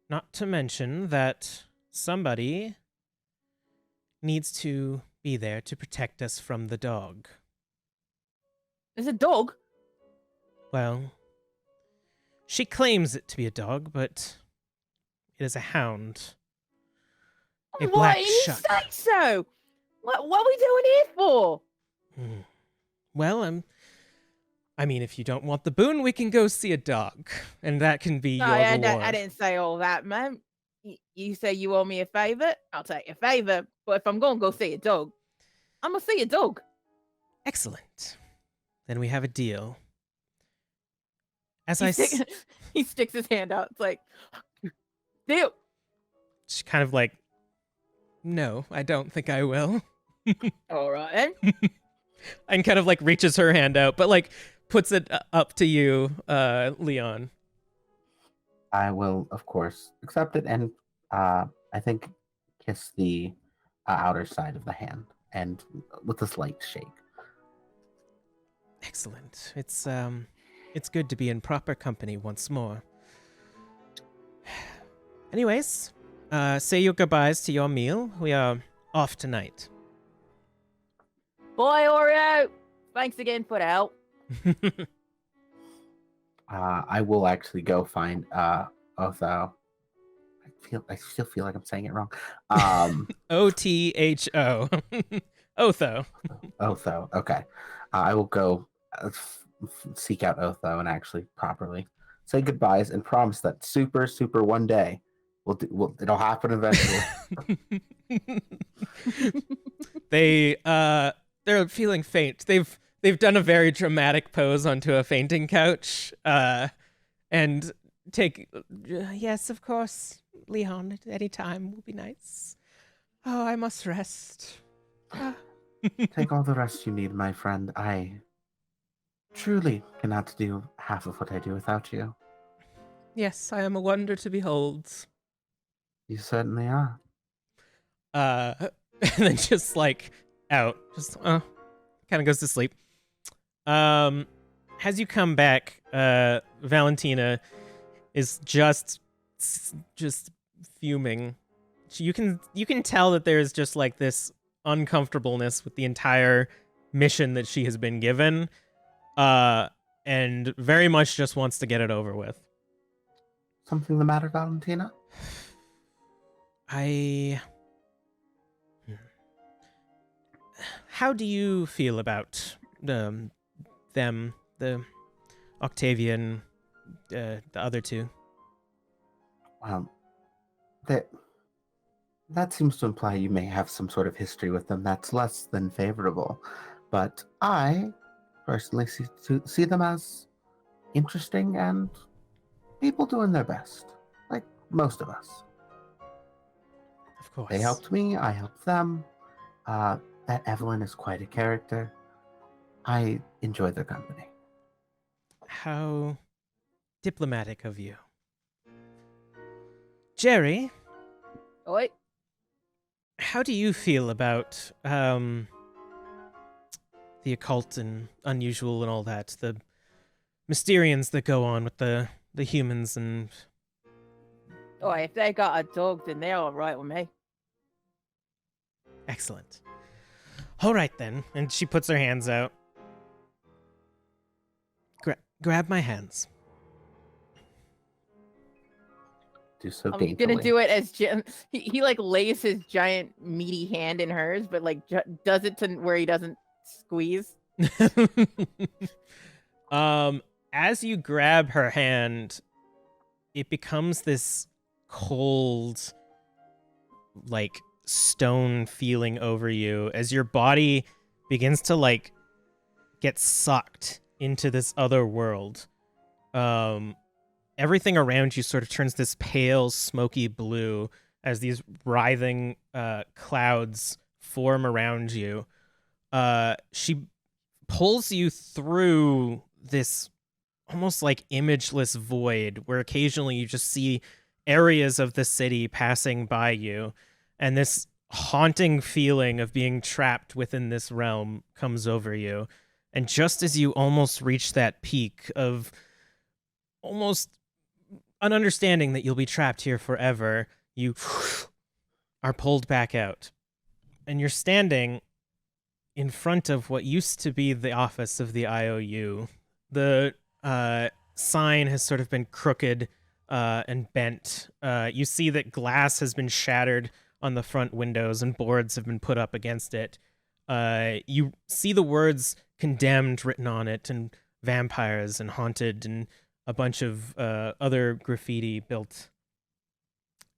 Not to mention that somebody needs to be there to protect us from the dog.
There's a dog?
Well, she claims it to be a dog, but it is a hound. A
Why
black
didn't you
shuck.
say so? What are we doing here for?
Well, I mean, if you don't want the boon, we can go see a dog, and that can be your reward.
I didn't say all that, man. You say you owe me a favor? I'll take a favor. But if I'm going to go see a dog, I'm going to see a dog.
Excellent. Then we have a deal. As
He sticks his hand out. It's like, deal.
She kind of like, no, I don't think I will.
All right, then.
And kind of like reaches her hand out, but like puts it up to you, Leon.
I will, of course, accept it and I think kiss the outer side of the hand and with a slight shake.
Excellent. It's good to be in proper company once more. Anyways, say your goodbyes to your meal. We are off tonight.
Boy, Oreo, thanks again for the help.
I will actually go find Otho. I still feel like I'm saying it wrong.
Otho. Otho.
Otho. Okay. I will go seek out Otho and actually properly say goodbyes and promise that super one day it'll happen eventually.
They're feeling faint. They've done a very dramatic pose onto a fainting couch, and take. Yes, of course, Leon. At any time will be nice. Oh, I must rest.
Take all the rest you need, my friend. I truly cannot do half of what I do without you.
Yes, I am a wonder to behold.
You certainly are.
And then just like out, just kind of goes to sleep. As you come back, Valentina is just fuming. You can tell that there's just like this uncomfortableness with the entire mission that she has been given, and very much just wants to get it over with.
Something the matter, Valentina?
How do you feel about them, the Octavia and the other two?
Well, that seems to imply you may have some sort of history with them that's less than favorable. But I personally see them as interesting and people doing their best, like most of us.
Of course.
They helped me, I helped them. That Evelyn is quite a character. I enjoy their company.
How diplomatic of you. Jerry?
Oi.
How do you feel about the occult and unusual and all that? The Mysterians that go on with the humans and...
Oh, if they got a dog, then they're all right with me.
Excellent. All right, then. And she puts her hands out. Grab my hands.
Do so
I'm
daintily.
gonna do it as he like lays his giant meaty hand in hers, but like does it to where he doesn't squeeze.
As you grab her hand, it becomes this cold, like stone feeling over you as your body begins to like get sucked into this other world. Everything around you sort of turns this pale, smoky blue as these writhing clouds form around you. She pulls you through this almost like imageless void where occasionally you just see areas of the city passing by you, and this haunting feeling of being trapped within this realm comes over you. And just as you almost reach that peak of almost an understanding that you'll be trapped here forever, you are pulled back out. And you're standing in front of what used to be the office of the IOU. The sign has sort of been crooked and bent. You see that glass has been shattered on the front windows and boards have been put up against it. You see the words condemned written on it, and vampires and haunted and a bunch of other graffiti built.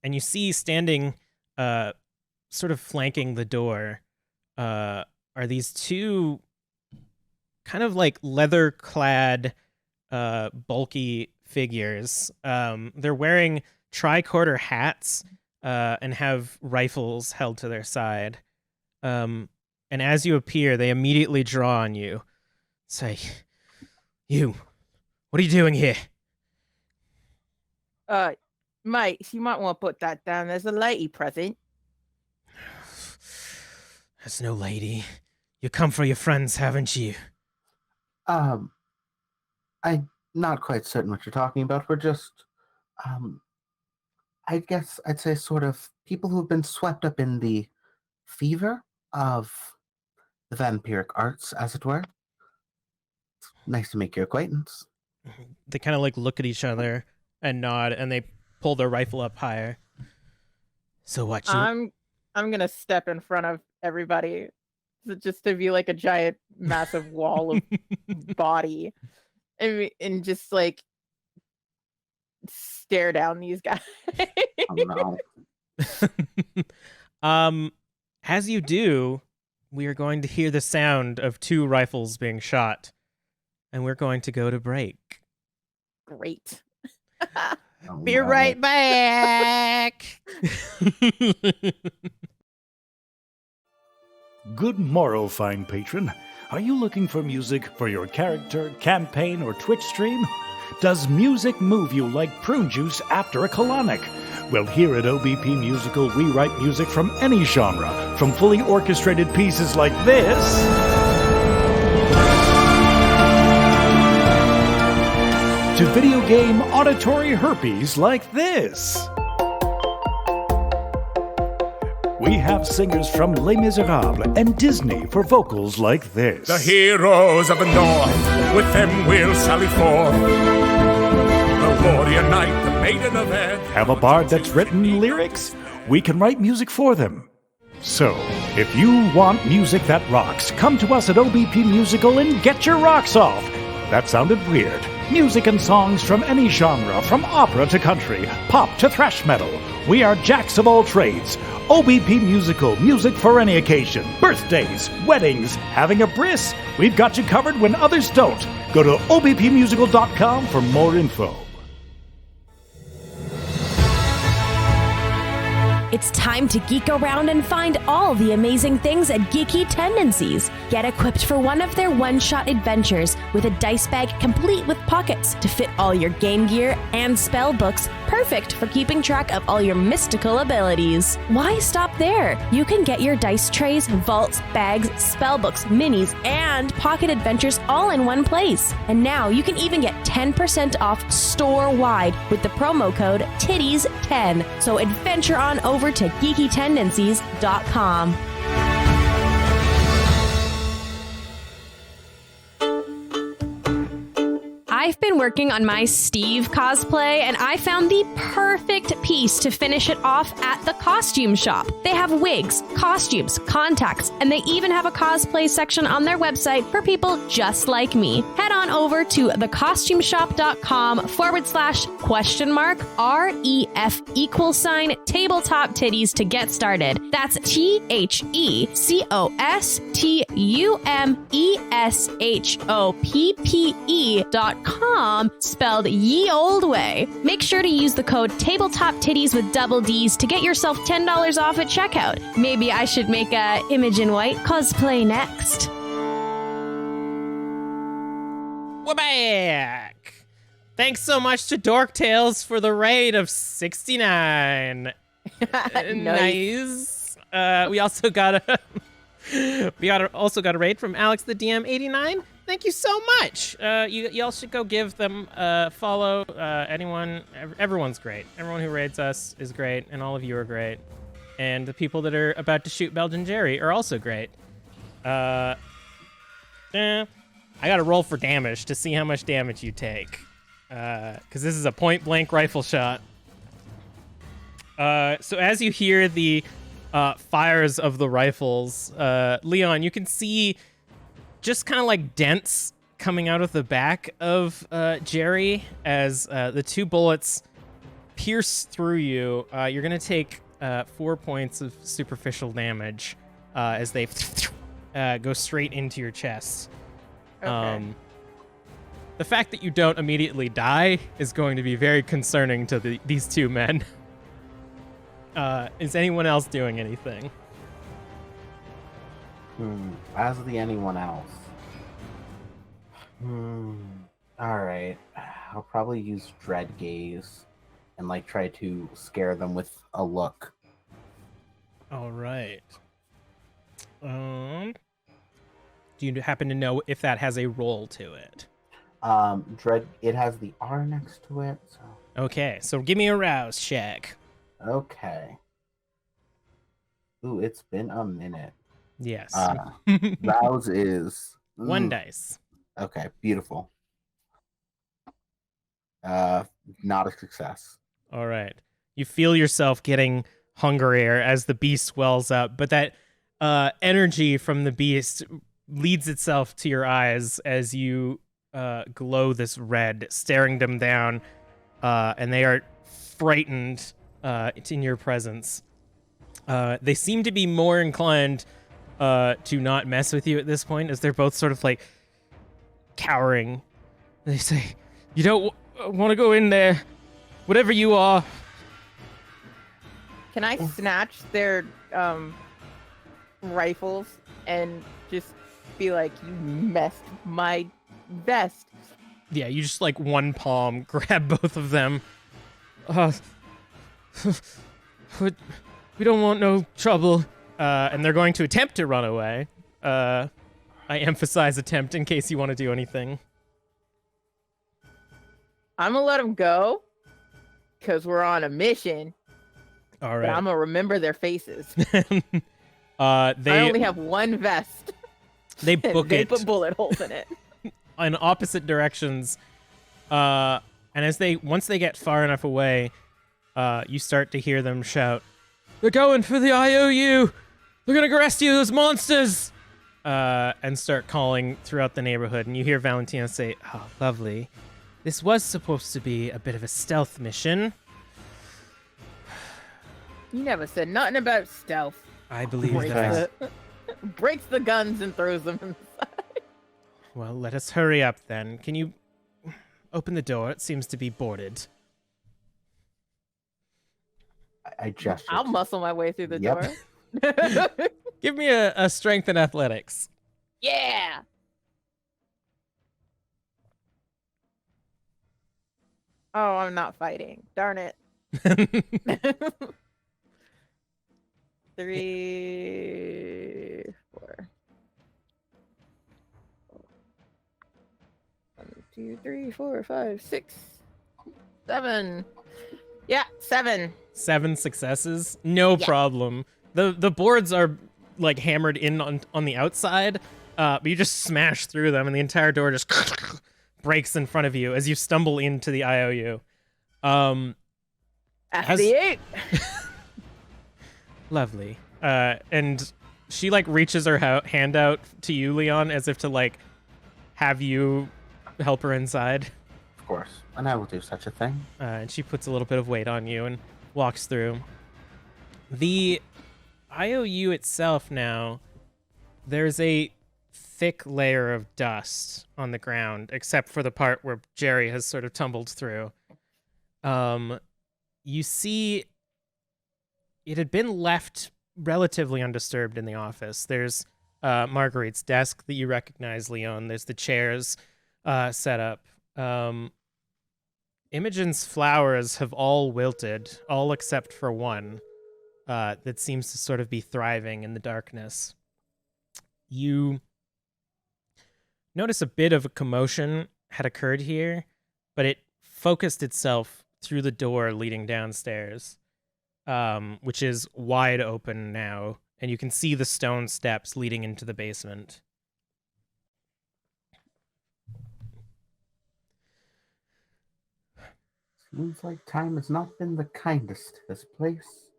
And you see standing sort of flanking the door are these two kind of like leather-clad bulky figures. They're wearing tricorder hats and have rifles held to their side. And as you appear, they immediately draw on you. Say, you, what are you doing here?
Mate, you might want to put that down. There's a lady present.
There's no lady. You come for your friends, haven't you?
I'm not quite certain what you're talking about. We're just, I guess I'd say sort of people who've been swept up in the fever of the vampiric arts, as it were. Nice to make your acquaintance.
They kind of like look at each other and nod, and they pull their rifle up higher. So what?
I'm gonna step in front of everybody, just to be like a giant, massive wall of body, and just like stare down these guys.
Oh, no.
As you do, we are going to hear the sound of 2 rifles being shot, and we're going to go to break.
Great.
Oh,
Be
no.
right back.
Good morrow, fine patron. Are you looking for music for your character, campaign, or Twitch stream? Does music move you like prune juice after a colonic? Well, here at OBP Musical, we write music from any genre, from fully orchestrated pieces like this, to video game auditory herpes like this. We have singers from Les Miserables and Disney for vocals like this.
The heroes of the North, with them we'll sally forth. The warrior knight, the maiden of Ed.
Have a bard that's written lyrics? We can write music for them. So, if you want music that rocks, come to us at OBP Musical and get your rocks off. That sounded weird. Music and songs from any genre, from opera to country, pop to thrash metal. We are jacks of all trades. OBP Musical, music for any occasion. Birthdays, weddings, having a bris. We've got you covered when others don't. Go to obpmusical.com for more info.
It's time to geek around and find all the amazing things at Geeky Tendencies. Get equipped for one of their one-shot adventures with a dice bag complete with pockets to fit all your game gear and spell books, perfect for keeping track of all your mystical abilities. Why stop there? You can get your dice trays, vaults, bags, spell books, minis, and pocket adventures all in one place. And now you can even get 10% off store-wide with the promo code TIDDIES10. So adventure on over to geekytendencies.com. I've been working on my Steve cosplay, and I found the perfect piece to finish it off at the costume shop. They have wigs, costumes, contacts, and they even have a cosplay section on their website for people just like me. Head on over to thecostumeshop.com/?REF tabletop titties to get started. That's TheCostumeshop.com, spelled ye old way. Make sure to use the code tabletop titties with double D's to get yourself $10 off at checkout. Maybe I should make a Imogen White cosplay next.
We're back. Thanks so much to Dork Tales for the raid of 69. Nice. We also got a raid from Alex the DM 89. Thank you so much. Y'all should go give them a follow. Everyone's great. Everyone who raids us is great, and all of you are great. And the people that are about to shoot Belgium Jerry are also great. I got to roll for damage to see how much damage you take, because this is a point-blank rifle shot. So as you hear the fires of the rifles, Leon, you can see just kind of like dents coming out of the back of Jerry as the two bullets pierce through you. You're going to take 4 points of superficial damage as they go straight into your chest.
Okay.
The fact that you don't immediately die is going to be very concerning to these two men. Is anyone else doing anything?
As the anyone else. Alright. I'll probably use Dread Gaze and try to scare them with a look.
Alright. Do you happen to know if that has a roll to it?
It has the R next to it, so.
Okay, so give me a rouse check.
Okay. Ooh, it's been a minute.
Yes.
Rouse is...
One dice.
Okay, beautiful. Not a success.
All right. You feel yourself getting hungrier as the beast swells up, but that energy from the beast leads itself to your eyes as you glow this red, staring them down, and they are frightened in your presence. They seem to be more inclined to not mess with you at this point, as they're both sort of cowering. They say, "You don't want to go in there, whatever you are."
Can I snatch their rifles and just be like, you messed my vest.
Yeah, you just like one palm grab both of them. We don't want no trouble. And they're going to attempt to run away. I emphasize attempt in case you want to do anything.
I'm gonna let them go because we're on a mission.
All right.
But I'm gonna remember their faces.
They
I only have one vest.
They book
they
it
put bullet holes in it.
in opposite directions. And once they get far enough away, you start to hear them shout, "They're going for the IOU! They're gonna arrest you, those monsters!" And start calling throughout the neighborhood. And you hear Valentina say, "Oh, lovely. This was supposed to be a bit of a stealth mission."
You never said nothing about stealth.
I believe
Breaks
that.
breaks the guns and throws them inside.
Well, let us hurry up then. Can you open the door? It seems to be boarded.
I gestured.
I'll muscle my way through the
Yep.
door.
Give me a strength and athletics.
Yeah. Oh, I'm not fighting. Darn it. 3, 4. 1, 2, 3, 4, 5, 6, 7. Yeah, 7.
7 successes. No problem. The boards are like hammered in on the outside, but you just smash through them and the entire door just breaks in front of you as you stumble into the IOU.
After the 8.
Lovely. And she like reaches her hand out to you, Leon, as if to like have you help her inside.
Of course, and I will do such a thing.
And she puts a little bit of weight on you and walks through. The IOU itself now, there's a thick layer of dust on the ground, except for the part where Jerry has sort of tumbled through. You see it had been left relatively undisturbed in the office. There's Marguerite's desk that you recognize, Leon. There's the chairs set up. Imogen's flowers have all wilted, all except for one that seems to sort of be thriving in the darkness. You notice a bit of a commotion had occurred here, but it focused itself through the door leading downstairs, which is wide open now, and you can see the stone steps leading into the basement.
Seems like time has not been the kindest to this place.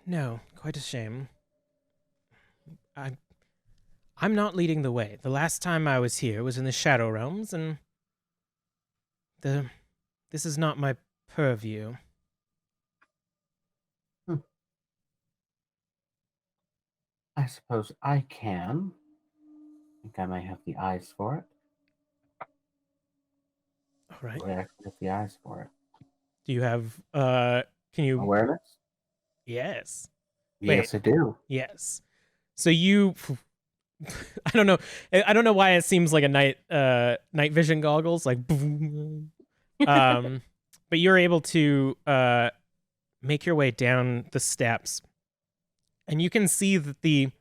No, quite a shame. I'm not leading the way. The last time I was here was in the Shadow Realms, and this is not my purview.
I suppose I can. I think I might have the eyes for it.
All right.
I actually have the eyes for it.
Do you have can you
Awareness?
Yes.
Yes, I do.
Yes. So you I don't know why it seems like a night vision goggles like but you're able to make your way down the steps, and you can see that the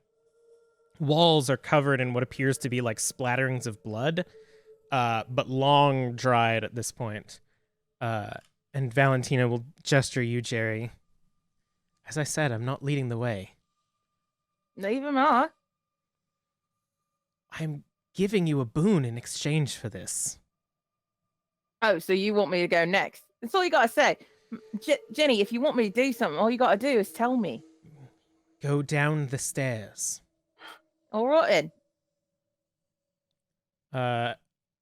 walls are covered in what appears to be like splatterings of blood, but long dried at this point. And Valentina will gesture you, Jerry. As I said, I'm not leading the way.
Neither am I.
I'm giving you a boon in exchange for this.
Oh, so you want me to go next? That's all you gotta say. Jenny, if you want me to do something, all you gotta do is tell me.
Go down the stairs.
All right then.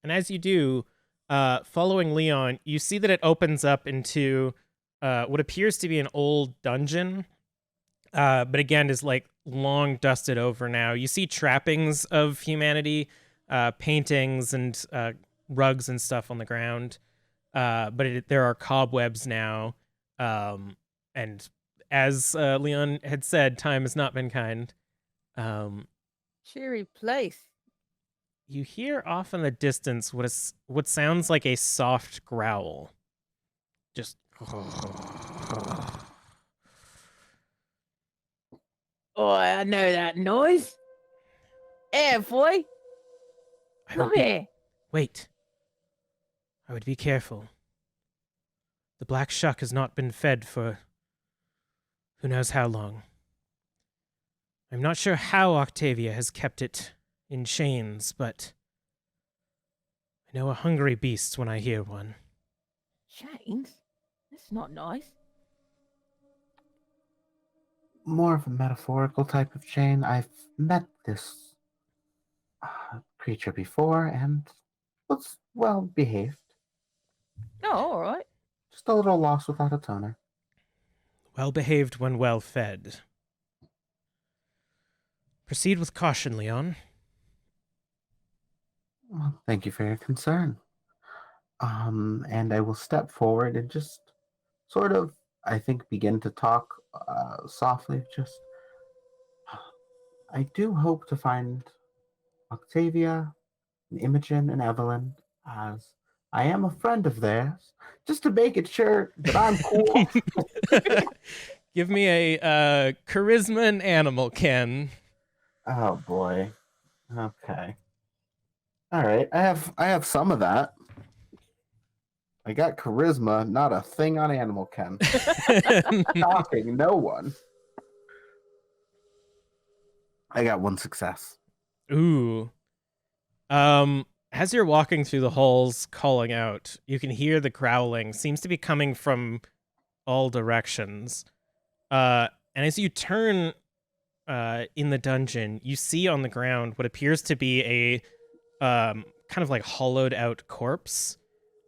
And as you do, following Leon, you see that it opens up into what appears to be an old dungeon, but again is like long dusted over now. You see trappings of humanity, paintings and rugs and stuff on the ground, but there are cobwebs now, and as Leon had said, time has not been kind.
Cheery place.
You hear off in the distance what sounds like a soft growl. Just.
Oh, I know that noise. Hey, boy. Come here.
Wait. I would be careful. The black shuck has not been fed for who knows how long. I'm not sure how Octavia has kept it in chains, but I know a hungry beast when I hear one.
Chains? That's not nice.
More of a metaphorical type of chain. I've met this creature before and was well behaved.
Oh, all right.
Just a little lost without a toner.
Well behaved when well fed. Proceed with caution, Leon.
Well, thank you for your concern. And I will step forward and just sort of, I think, begin to talk softly. Just, I do hope to find Octavia, and Imogen, and Evelyn, as I am a friend of theirs, just to make it sure that I'm cool.
Give me a charisma and animal, Ken.
Oh boy. Okay. All right. I have some of that. I got charisma, not a thing on animal Ken. Shocking, no one. I got one success.
Ooh. As you're walking through the halls calling out, you can hear the growling. Seems to be coming from all directions. And as you turn in the dungeon, you see on the ground what appears to be a kind of like hollowed out corpse.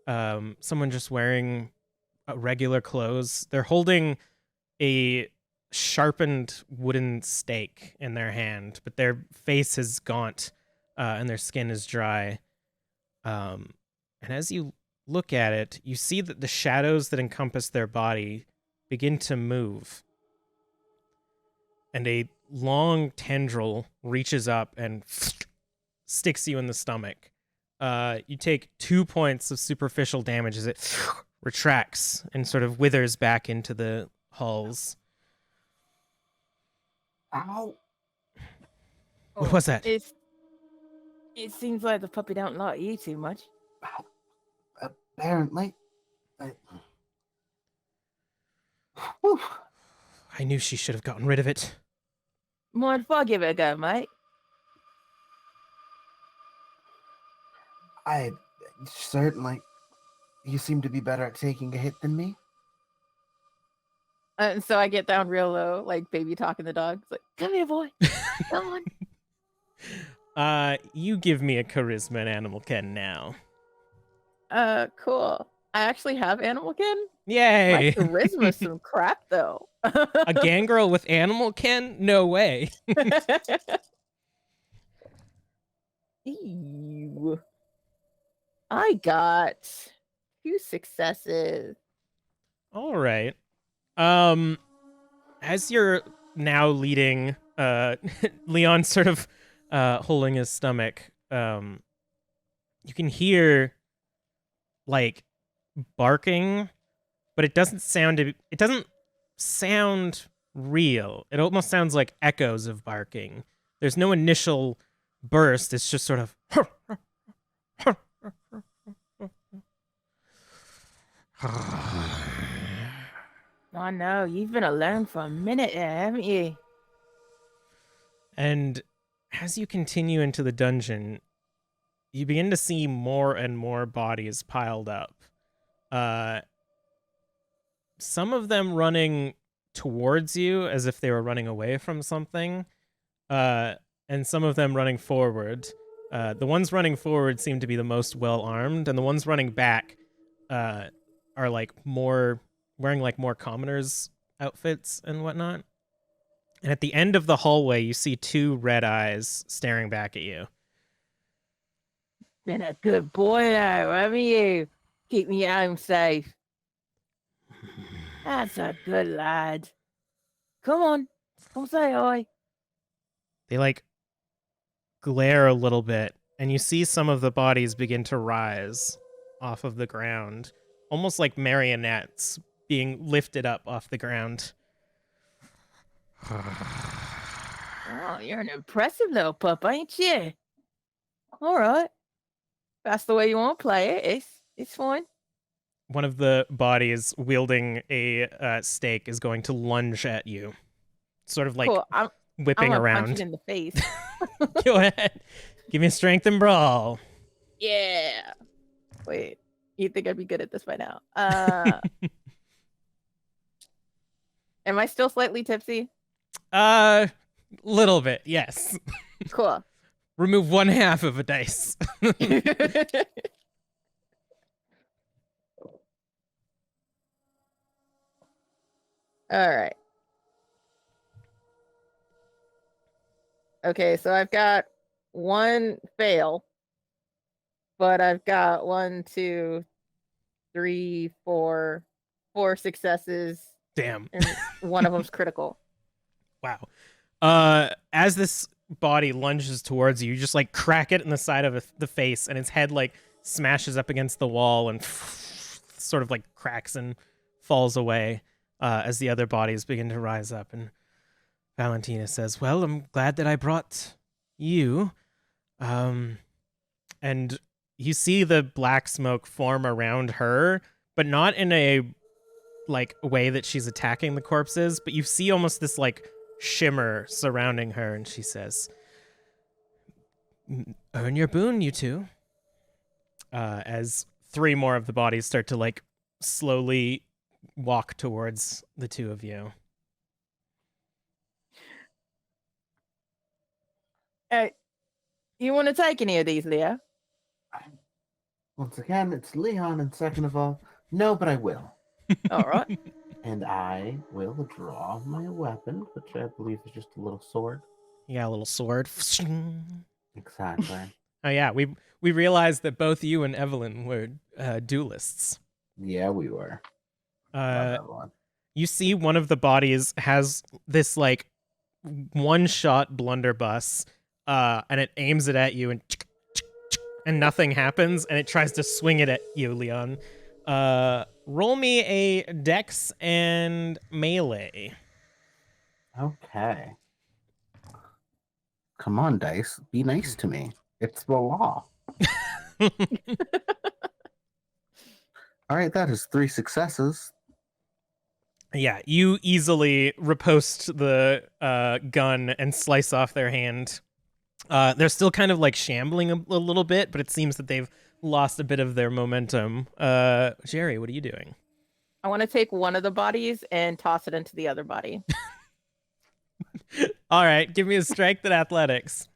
Someone just wearing regular clothes. They're holding a sharpened wooden stake in their hand, but their face is gaunt and their skin is dry. And as you look at it, you see that the shadows that encompass their body begin to move. And a long tendril reaches up and sticks you in the stomach. You take 2 points of superficial damage as it retracts and sort of withers back into the halls.
Ow.
What was that?
It seems like the puppy don't like you too much.
Apparently.
I knew she should have gotten rid of it.
Mind if I give it a go, mate?
I certainly. You seem to be better at taking a hit than me.
And so I get down real low, like baby talking the dog. It's like, come here, boy. Come on.
You give me a charisma and animal Ken now.
Cool. I actually have animal kin.
Yay!
My charisma's some crap though.
A gangrel with animal Ken? No way.
Ew. I got 2 successes.
All right. As you're now leading, Leon sort of holding his stomach, you can hear like barking, but it doesn't sound real. It almost sounds like echoes of barking. There's no initial burst. It's just sort of
I know, you've been alone for a minute there, haven't you?
And as you continue into the dungeon, you begin to see more and more bodies piled up. Some of them running towards you as if they were running away from something, and some of them running forward. The ones running forward seem to be the most well-armed, and the ones running back are like wearing like more commoners' outfits and whatnot. And at the end of the hallway, you see 2 red eyes staring back at you.
Been a good boy now, haven't you? Keep me home safe. That's a good lad. Come on, come say hi.
They like glare a little bit, and you see some of the bodies begin to rise off of the ground, almost like marionettes being lifted up off the ground.
Oh, you're an impressive little pup, ain't you? All right. That's the way you want to play it. It's fine.
One of the bodies wielding a stake is going to lunge at you, sort of like
Cool. I'm
whipping
gonna
around.
punch it in the face.
Go ahead. Give me a strength and brawl.
Yeah. Wait. You think I'd be good at this by now? Am I still slightly tipsy?
Little bit, yes.
Cool.
Remove 1/2 of a dice.
All right. Okay, so I've got 1 fail, but I've got 1, 2, 3, 4 successes,
Damn.
and one of them's critical.
Wow. As this body lunges towards you, you just like crack it in the side of the face, and its head like smashes up against the wall and sort of like cracks and falls away as the other bodies begin to rise up. And Valentina says, "Well, I'm glad that I brought you." And you see the black smoke form around her, but not in a like way that she's attacking the corpses, but you see almost this like shimmer surrounding her, and she says, "Earn your boon, you two." As 3 more of the bodies start to like slowly walk towards the 2 of you.
You want to take any of these, Leo?
Once again, it's Leon, and second of all, no, but I will.
All right.
And I will draw my weapon, which I believe is just a little sword.
You got a little sword.
Exactly.
Oh yeah, we realized that both you and Evelyn were duelists.
Yeah, we were.
You see one of the bodies has this like one-shot blunderbuss, and it aims it at you, and nothing happens, and it tries to swing it at you, Leon. Roll me a dex and melee.
Okay. Come on, dice. Be nice to me. It's the law. All right, that is 3 successes.
Yeah, you easily riposte the gun and slice off their hand. They're still kind of like shambling a little bit, but it seems that they've lost a bit of their momentum. Jerry, what are you doing?
I want to take one of the bodies and toss it into the other body.
All right, give me a strength and athletics.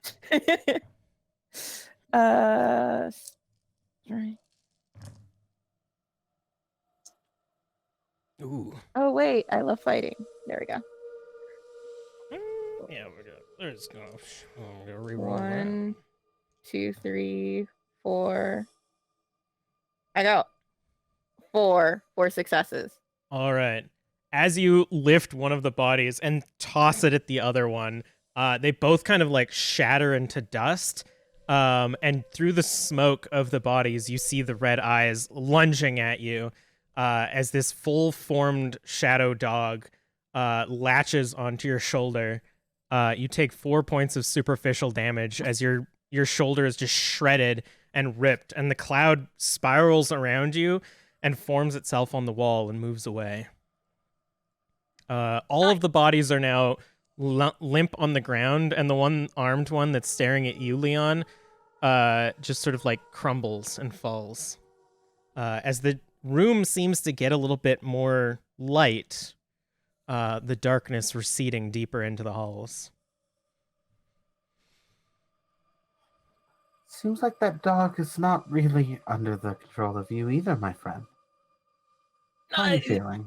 Right.
Ooh.
Oh wait, I love fighting. There we go.
Yeah, we're good. There's no. I'm gonna reroll
1, 2, 3, 4. I got 4 successes.
All right. As you lift one of the bodies and toss it at the other one, they both kind of like shatter into dust. And through the smoke of the bodies, you see the red eyes lunging at you as this full-formed shadow dog latches onto your shoulder. You take 4 points of superficial damage as your shoulder is just shredded and ripped, and the cloud spirals around you and forms itself on the wall and moves away. All of the bodies are now limp on the ground, and the one armed one that's staring at you, Leon, just sort of like crumbles and falls. As the room seems to get a little bit more light, the darkness receding deeper into the halls.
Seems like that dog is not really under the control of you either, my friend. How are you feeling?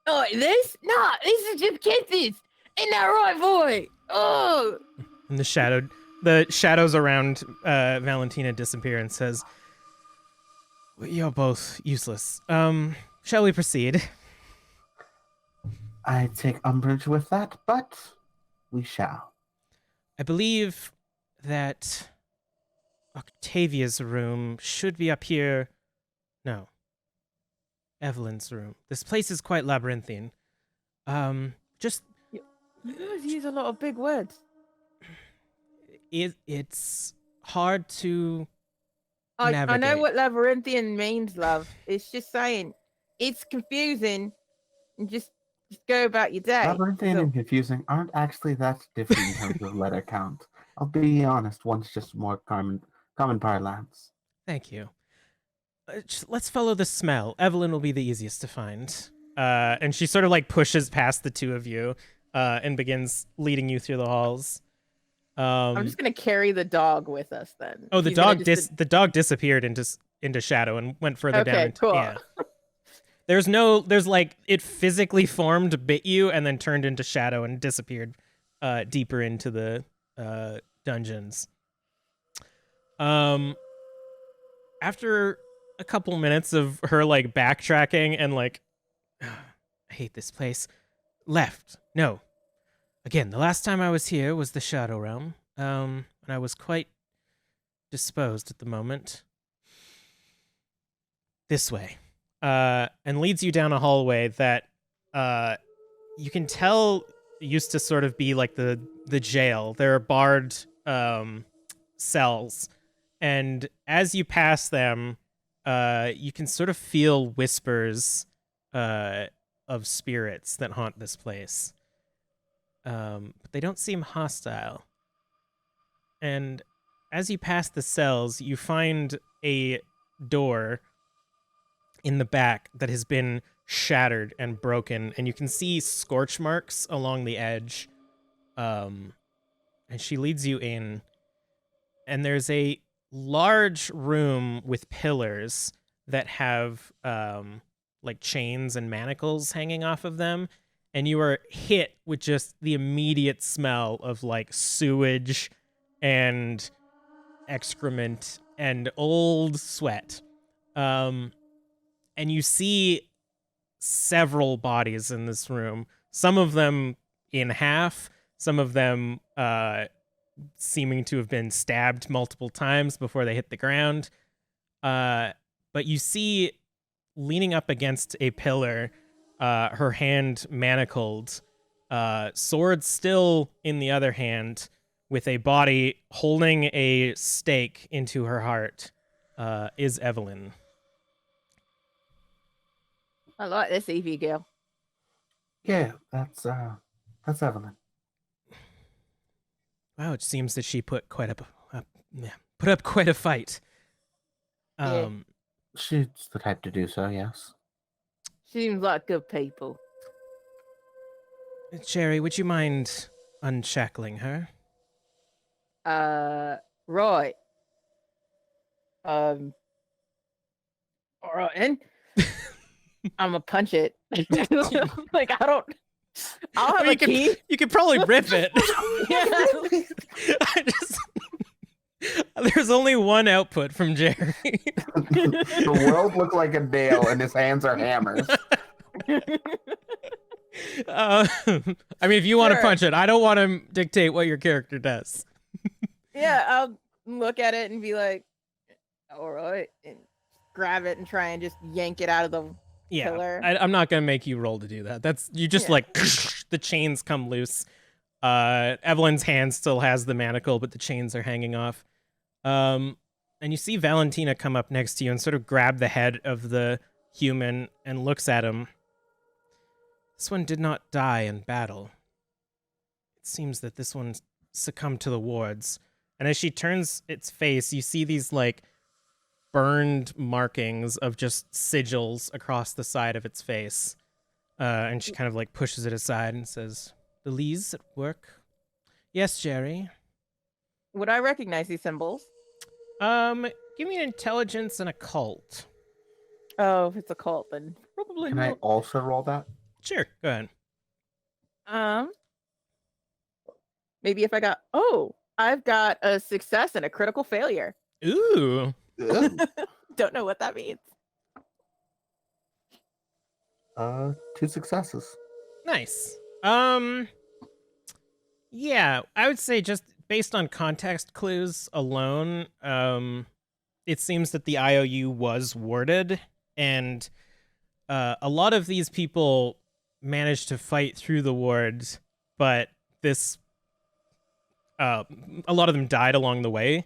Oh, this? Nah, this is just kisses. Ain't that right, boy? Oh.
And the shadows around Valentina disappear and says, "You're both useless. Shall we proceed?"
I take umbrage with that, but we shall.
I believe that Octavia's room should be up here. No. Evelyn's room. This place is quite labyrinthine. Just...
You guys use a lot of big words.
It's hard to
I know
navigate.
what labyrinthian means, love. It's just saying, it's confusing. And just go about your day.
Labyrinthine and confusing aren't actually that different in terms of letter count. I'll be honest, one's just more common parlance.
Thank you. Let's follow the smell. Evelyn will be the easiest to find. And she sort of like pushes past the two of you and begins leading you through the halls.
I'm just gonna carry the dog with us then.
Oh, the dog disappeared into shadow and went further down.
Okay, cool.
Yeah. There's like it physically formed, bit you, and then turned into shadow and disappeared deeper into the dungeons. After a couple minutes of her like backtracking and like, I hate this place. Left. No. Again, the last time I was here was the Shadow Realm, and I was quite disposed at the moment. This way. And leads you down a hallway that you can tell used to sort of be like the jail. There are barred cells, and as you pass them, you can sort of feel whispers of spirits that haunt this place. But they don't seem hostile. And as you pass the cells, you find a door in the back that has been shattered and broken, and you can see scorch marks along the edge. And she leads you in, and there's a large room with pillars that have like chains and manacles hanging off of them, and you are hit with just the immediate smell of like sewage and excrement and old sweat. And you see several bodies in this room, some of them in half, some of them seeming to have been stabbed multiple times before they hit the ground. But you see, leaning up against a pillar, her hand manacled, sword still in the other hand, with a body holding a stake into her heart, is Evelyn.
I like this Evie girl.
Yeah, that's Evelyn.
Wow, it seems that she put up quite a fight.
Yeah.
She's the type to do so, yes.
Seems like good people.
Jerry, would you mind unshackling her?
Right. All right, and I'm gonna punch it. Like I'll have a key.
You could probably rip it. There's only one output from Jerry.
The world looked like a dale, and his hands are hammers.
I mean, if you want to punch it, I don't want to dictate what your character does.
Yeah, I'll look at it and be like, all right, and grab it and try and just yank it out of the pillar.
I'm not gonna make you roll to do that. That's you just like the chains come loose. Evelyn's hand still has the manacle, but the chains are hanging off. And you see Valentina come up next to you and sort of grab the head of the human and looks at him. This one did not die in battle. It seems that this one succumbed to the wards. And as she turns its face, you see these like burned markings of just sigils across the side of its face. And she kind of like pushes it aside and says, "The Lees at work?" "Yes, Jerry."
Would I recognize these symbols?
Give me an intelligence and occult.
Oh, if it's occult, then probably
Can I
not.
also roll that?
Sure, go ahead.
Maybe if I've got a success and a critical failure.
Ooh.
Don't know what that means.
2 successes.
Nice. Yeah, I would say just based on context clues alone, it seems that the IOU was warded, and a lot of these people managed to fight through the wards, but a lot of them died along the way.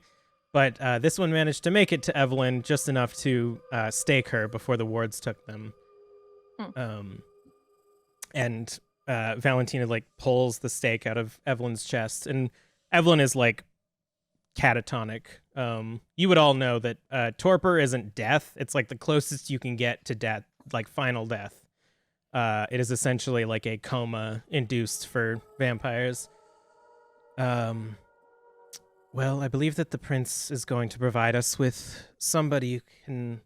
But this one managed to make it to Evelyn just enough to stake her before the wards took them. And Valentina like pulls the stake out of Evelyn's chest, and Evelyn is like catatonic. You would all know that torpor isn't death. It's like the closest you can get to death, like final death. It is essentially like a coma induced for vampires. Well, I believe that the prince is going to provide us with somebody who can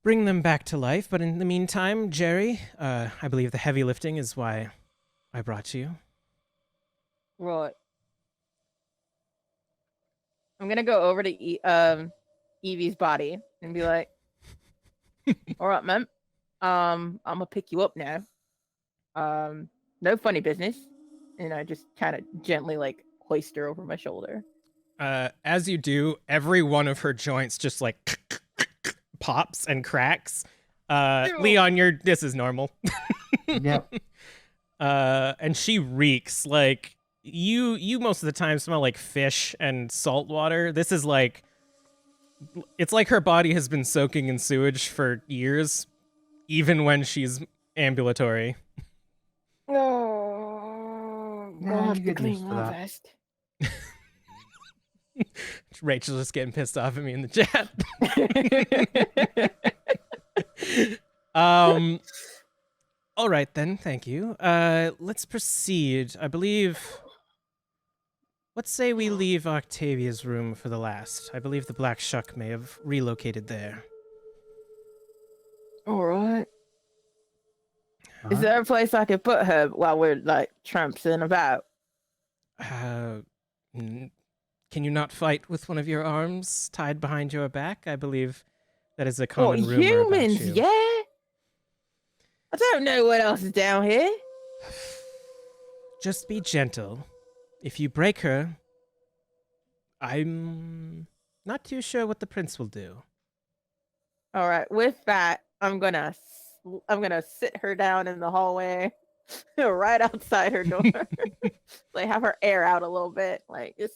bring them back to life. But in the meantime, Jerry, I believe the heavy lifting is why I brought you.
Right. I'm gonna go over to Evie's body and be like, "All right, man. I'm gonna pick you up now. No funny business." And I just kind of gently like hoist her over my shoulder.
As you do, every one of her joints just like pops and cracks. Leon, this is normal.
Yep.
And she reeks. Like you most of the time smell like fish and salt water. This is like, it's like her body has been soaking in sewage for years, even when she's ambulatory.
I'll have to clean my vest.
Rachel's just getting pissed off at me in the chat. All right then, thank you. Let's proceed. I believe, let's say we leave Octavia's room for the last. I believe the Black Shuck may have relocated there.
All right. Is there a place I could put her while we're like tramping about?
Can you not fight with one of your arms tied behind your back? I believe that is a common rumor
humans,
about you.
yeah. I don't know what else is down here.
Just be gentle. If you break her, I'm not too sure what the prince will do.
All right. With that, I'm gonna sit her down in the hallway, right outside her door. Like have her air out a little bit, like just.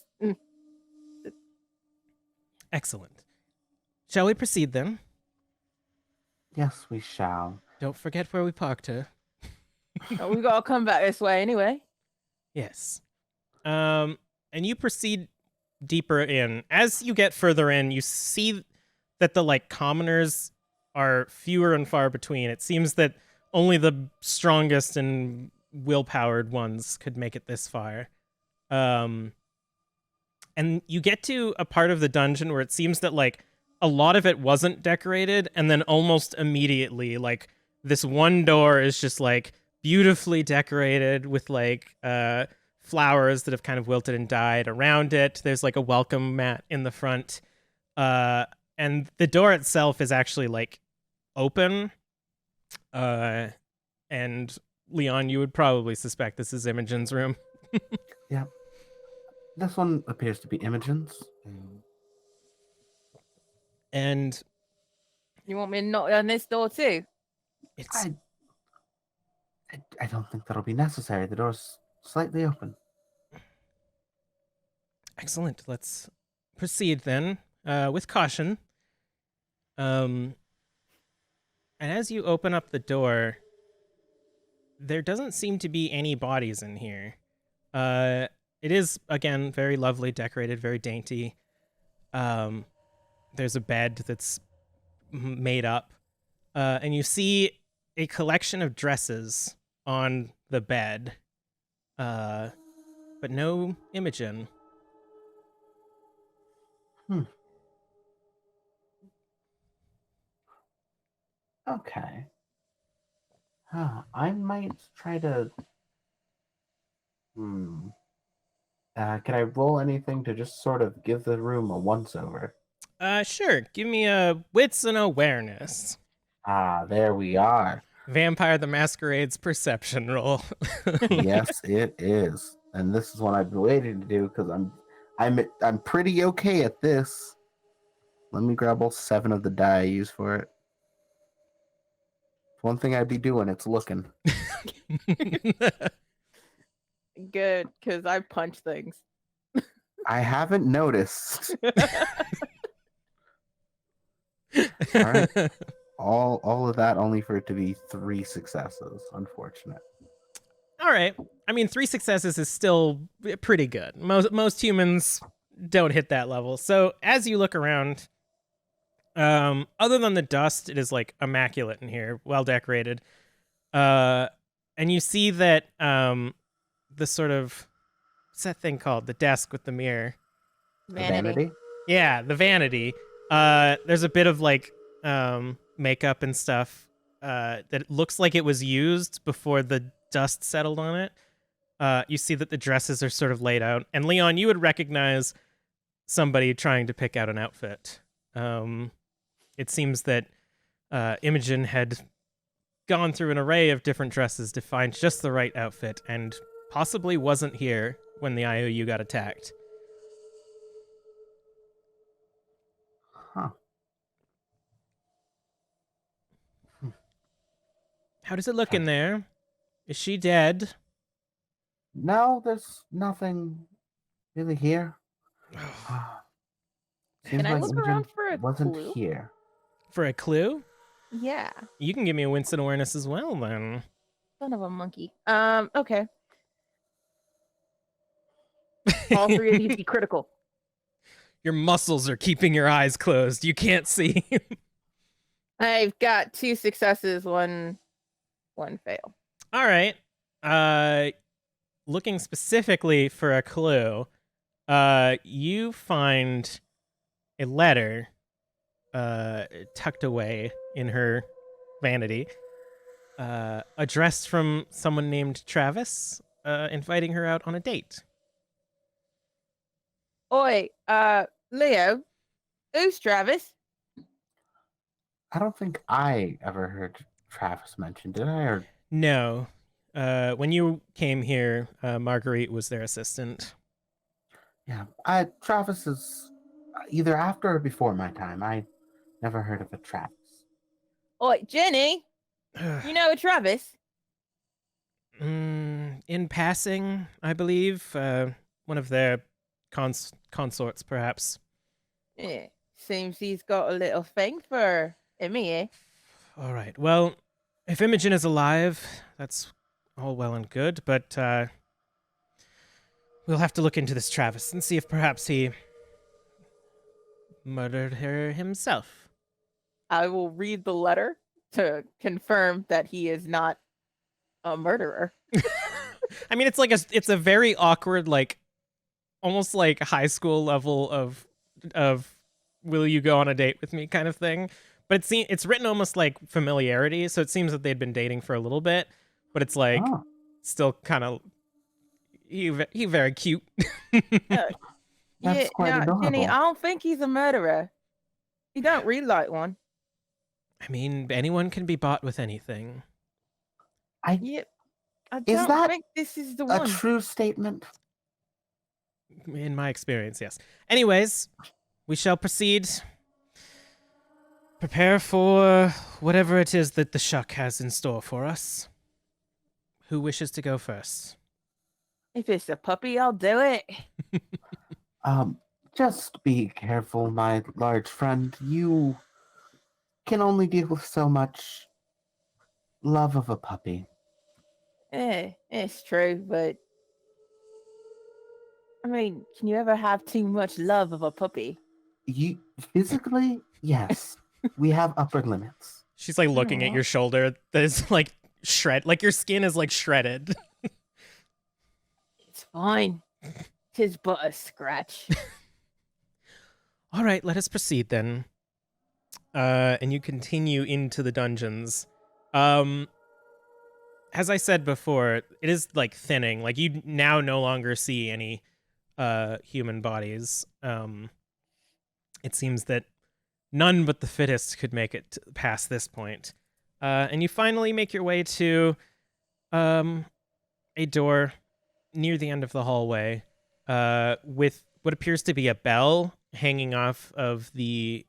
Excellent. Shall we proceed then?
Yes, we shall.
Don't forget where we parked her.
We gotta come back this way anyway.
Yes. And you proceed deeper in. As you get further in, you see that the like commoners are fewer and far between. It seems that only the strongest and will-powered ones could make it this far. And you get to a part of the dungeon where it seems that like a lot of it wasn't decorated, and then almost immediately like this one door is just like beautifully decorated with like flowers that have kind of wilted and died around it. There's like a welcome mat in the front. And the door itself is actually like open. And Leon, you would probably suspect this is Imogen's room.
Yeah. This one appears to be Imogen's.
And
You want me to knock on this door too?
it's
I don't think that'll be necessary. The door's slightly open.
excellent. Let's proceed then with caution. And as you open up the door, there doesn't seem to be any bodies in here. It is, again, very lovely, decorated, very dainty. There's a bed that's made up. And you see a collection of dresses on the bed. But no Imogen.
Okay. I might try to... Can I roll anything to just sort of give the room a once-over?
Sure. Give me a wits and awareness.
Ah, there we are.
Vampire the Masquerade's perception roll.
Yes, it is. and this is what I've been waiting to do because I'm pretty okay at this. Let me grab all 7 of the die I use for it. One thing I'd be doing, it's looking.
Good, because I punch things.
I haven't noticed. All right. All of that only for it to be 3 successes. Unfortunate.
All right. I mean, 3 successes is still pretty good. Most humans don't hit that level. So as you look around, other than the dust, it is like immaculate in here, well decorated. And you see that the sort of, what's that thing called? The desk with the mirror.
Vanity?
Yeah, the vanity. There's a bit of like makeup and stuff that looks like it was used before the dust settled on it. You see that the dresses are sort of laid out. And Leon, you would recognize somebody trying to pick out an outfit. It seems that Imogen had gone through an array of different dresses to find just the right outfit and possibly wasn't here when the IOU got attacked.
Huh.
How does it look in there? Is she dead?
No, there's nothing really here.
Can I look around for a
wasn't
clue?
here.
For a clue?
Yeah.
You can give me a Winston awareness as well, then.
Son of a monkey. Okay. All 3 of these be critical.
Your muscles are keeping your eyes closed. You can't see.
I've got 2 successes, one fail.
All right. Looking specifically for a clue, you find a letter tucked away in her vanity, addressed from someone named Travis, inviting her out on a date.
Oi, Leo, who's Travis?
I don't think I ever heard Travis mentioned, did I? Or
No. When you came here, Marguerite was their assistant.
yeah, Travis is either after or before my time. I never heard of a Travis.
Oi, Jenny, you know a Travis?
In passing, I believe. One of their consorts, perhaps.
Yeah, seems he's got a little thing for Emmy, eh?
All right. Well, if Imogen is alive, that's all well and good, but we'll have to look into this Travis and see if perhaps he murdered her himself.
I will read the letter to confirm that he is not a murderer.
I mean, it's a very awkward, like, almost like high school level of will you go on a date with me kind of thing. But it's written almost like familiarity, so it seems that they'd been dating for a little bit, but it's like still kind of he very cute.
That's quite adorable.
Jenny, I don't think he's a murderer. He don't read like one.
I mean, anyone can be bought with anything.
I don't think this is the one.
A true statement?
In my experience, yes. Anyways, we shall proceed. Prepare for whatever it is that the Shuck has in store for us. Who wishes to go first?
If it's a puppy, I'll do it.
Just be careful, my large friend. You can only deal with so much love of a puppy.
It's true, but I mean, can you ever have too much love of a puppy?
Physically, yes. We have upper limits.
She's like looking at your shoulder. That is like like your skin is like shredded.
It's fine. 'Tis but a scratch.
All right, let us proceed then. And you continue into the dungeons. As I said before, it is like thinning. Like you now no longer see any human bodies. It seems that none but the fittest could make it past this point. And you finally make your way to a door near the end of the hallway, with what appears to be a bell hanging off of the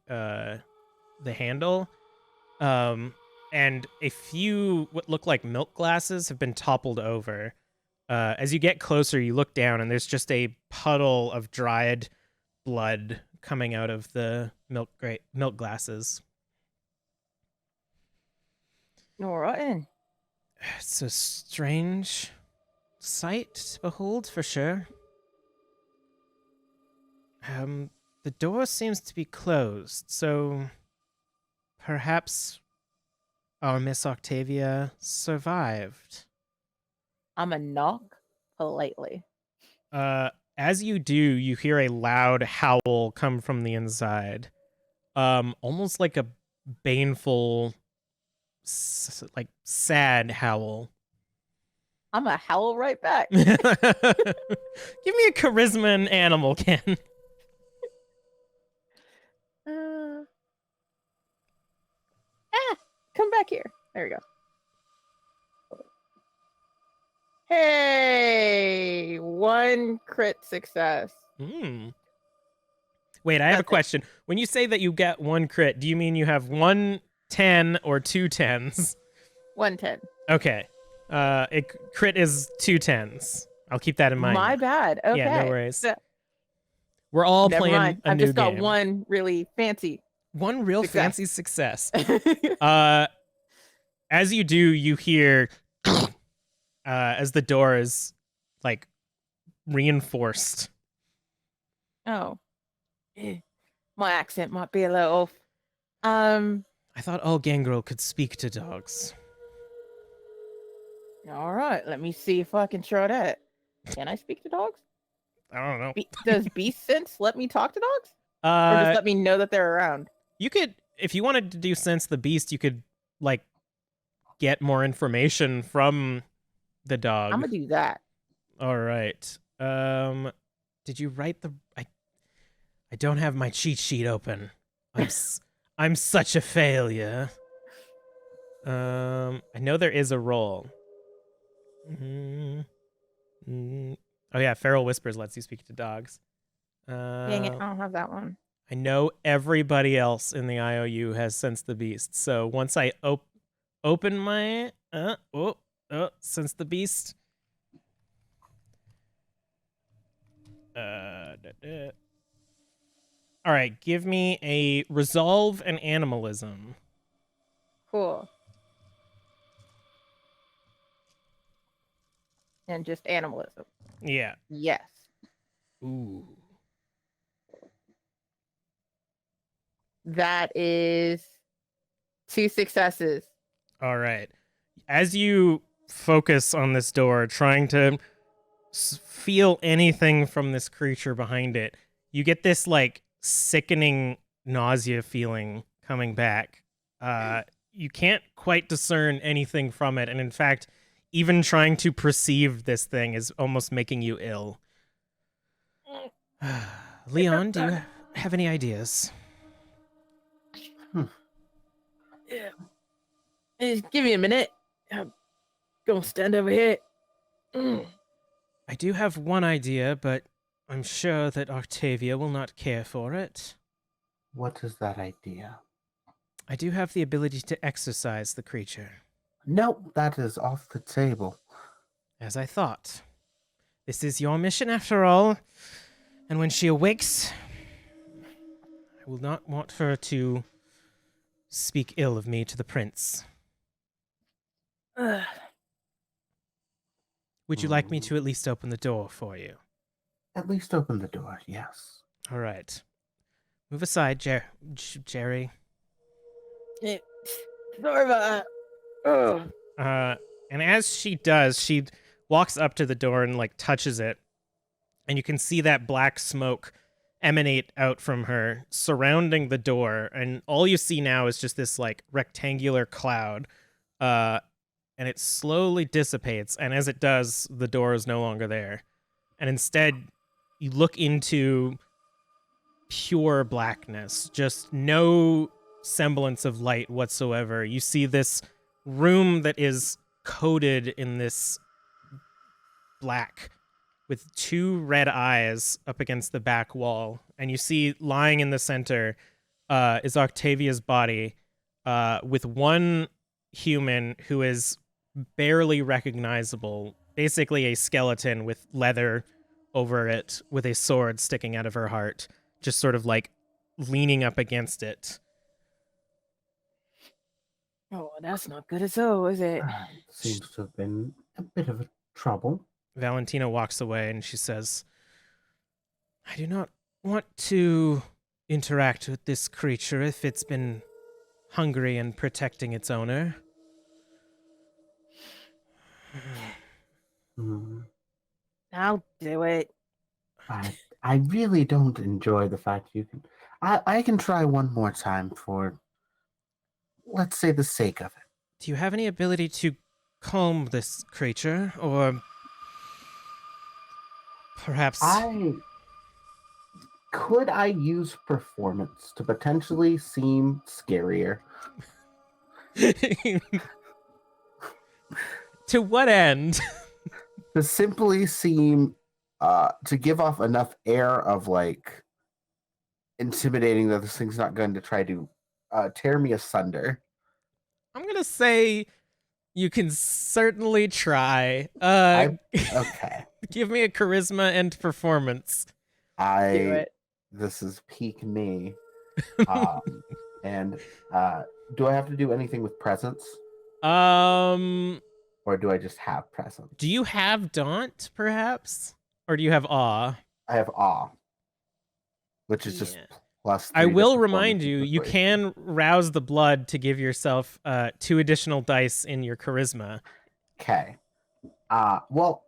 handle, and a few what look like milk glasses have been toppled over. As you get closer, you look down, and there's just a puddle of dried blood coming out of the milk glasses.
All right, then.
It's a strange sight to behold, for sure. The door seems to be closed, so perhaps our Miss Octavia survived.
I'm a knock politely.
As you do, you hear a loud howl come from the inside. Almost like a baneful, like sad howl.
I'm a howl right back.
Give me a charisma and animal, Ken.
Come back here. There we go. Hey, 1 crit success.
Wait, I have a question. When you say that you get 1 crit, do you mean you have 1 10 or 2 10s?
1 10.
Okay. Crit is 2 10s. I'll keep that in mind.
My bad. Okay.
Yeah, no worries. We're all
Never
playing
mind.
a
I've
new
just got
game.
one really fancy.
One real
success.
fancy success. As you do, you hear as the door is like reinforced.
Oh. My accent might be a little off.
I thought all gangrel could speak to dogs.
All right, let me see if I can try that. Can I speak to dogs?
I don't know.
Does Beast Sense let me talk to dogs? Or just let me know that they're around?
You could, if you wanted to do Sense the Beast, you could, like, get more information from the dog.
I'm gonna do that.
All right. Did you write the... I don't have my cheat sheet open. I'm such a failure. I know there is a roll. Oh yeah, Feral Whispers lets you speak to dogs.
Dang it, I don't have that one.
I know everybody else in the IOU has Sense the Beast. So once I open my Sense the Beast. All right, give me a Resolve and Animalism.
Cool. And just animalism.
Yeah.
Yes.
Ooh.
That is 2 successes.
All right. As you focus on this door, trying to feel anything from this creature behind it, you get this, like, sickening nausea feeling coming back. You can't quite discern anything from it, and in fact, even trying to perceive this thing is almost making you ill. Leon, do you have any ideas?
Yeah. Just give me a minute. I'm gonna stand over here.
I do have one idea, but I'm sure that Octavia will not care for it.
What is that idea?
I do have the ability to exorcise the creature.
Nope, that is off the table.
As I thought. This is your mission after all, and when she awakes, I will not want her to speak ill of me to the prince. Would you like me to at least open the door for you?
At least open the door, yes.
All right. Move aside, Jerry.
Sorry about that.
And as she does, she walks up to the door and, like, touches it. And you can see that black smoke emanate out from her, surrounding the door. And all you see now is just this, like, rectangular cloud. And it slowly dissipates. And as it does, the door is no longer there. And instead, you look into pure blackness. Just no semblance of light whatsoever. You see this room that is coated in this black, with 2 red eyes up against the back wall. And you see lying in the center is Octavia's body with one human who is barely recognizable, basically a skeleton with leather over it with a sword sticking out of her heart, just sort of like leaning up against it.
Oh, that's not good as so, is it?
Seems to have been a bit of a trouble.
Valentina walks away and she says, I do not want to interact with this creature if it's been hungry and protecting its owner.
I'll do it.
I really don't enjoy the fact you can. I can try one more time for, let's say, the sake of it.
Do you have any ability to calm this creature, or perhaps
Could I use performance to potentially seem scarier?
To what end?
To simply seem to give off enough air of like intimidating that this thing's not going to try to tear me asunder.
I'm gonna say you can certainly try.
Okay.
Give me a charisma and performance.
Do it.
This is peak me. And do I have to do anything with presence? Or do I just have presence?
Do you have Daunt, perhaps? Or do you have Awe?
I have awe, which is just plus 3
I will
to
remind
performance
you,
and
you
persuasion.
can rouse the blood to give yourself 2 additional dice in your charisma.
Okay. Well,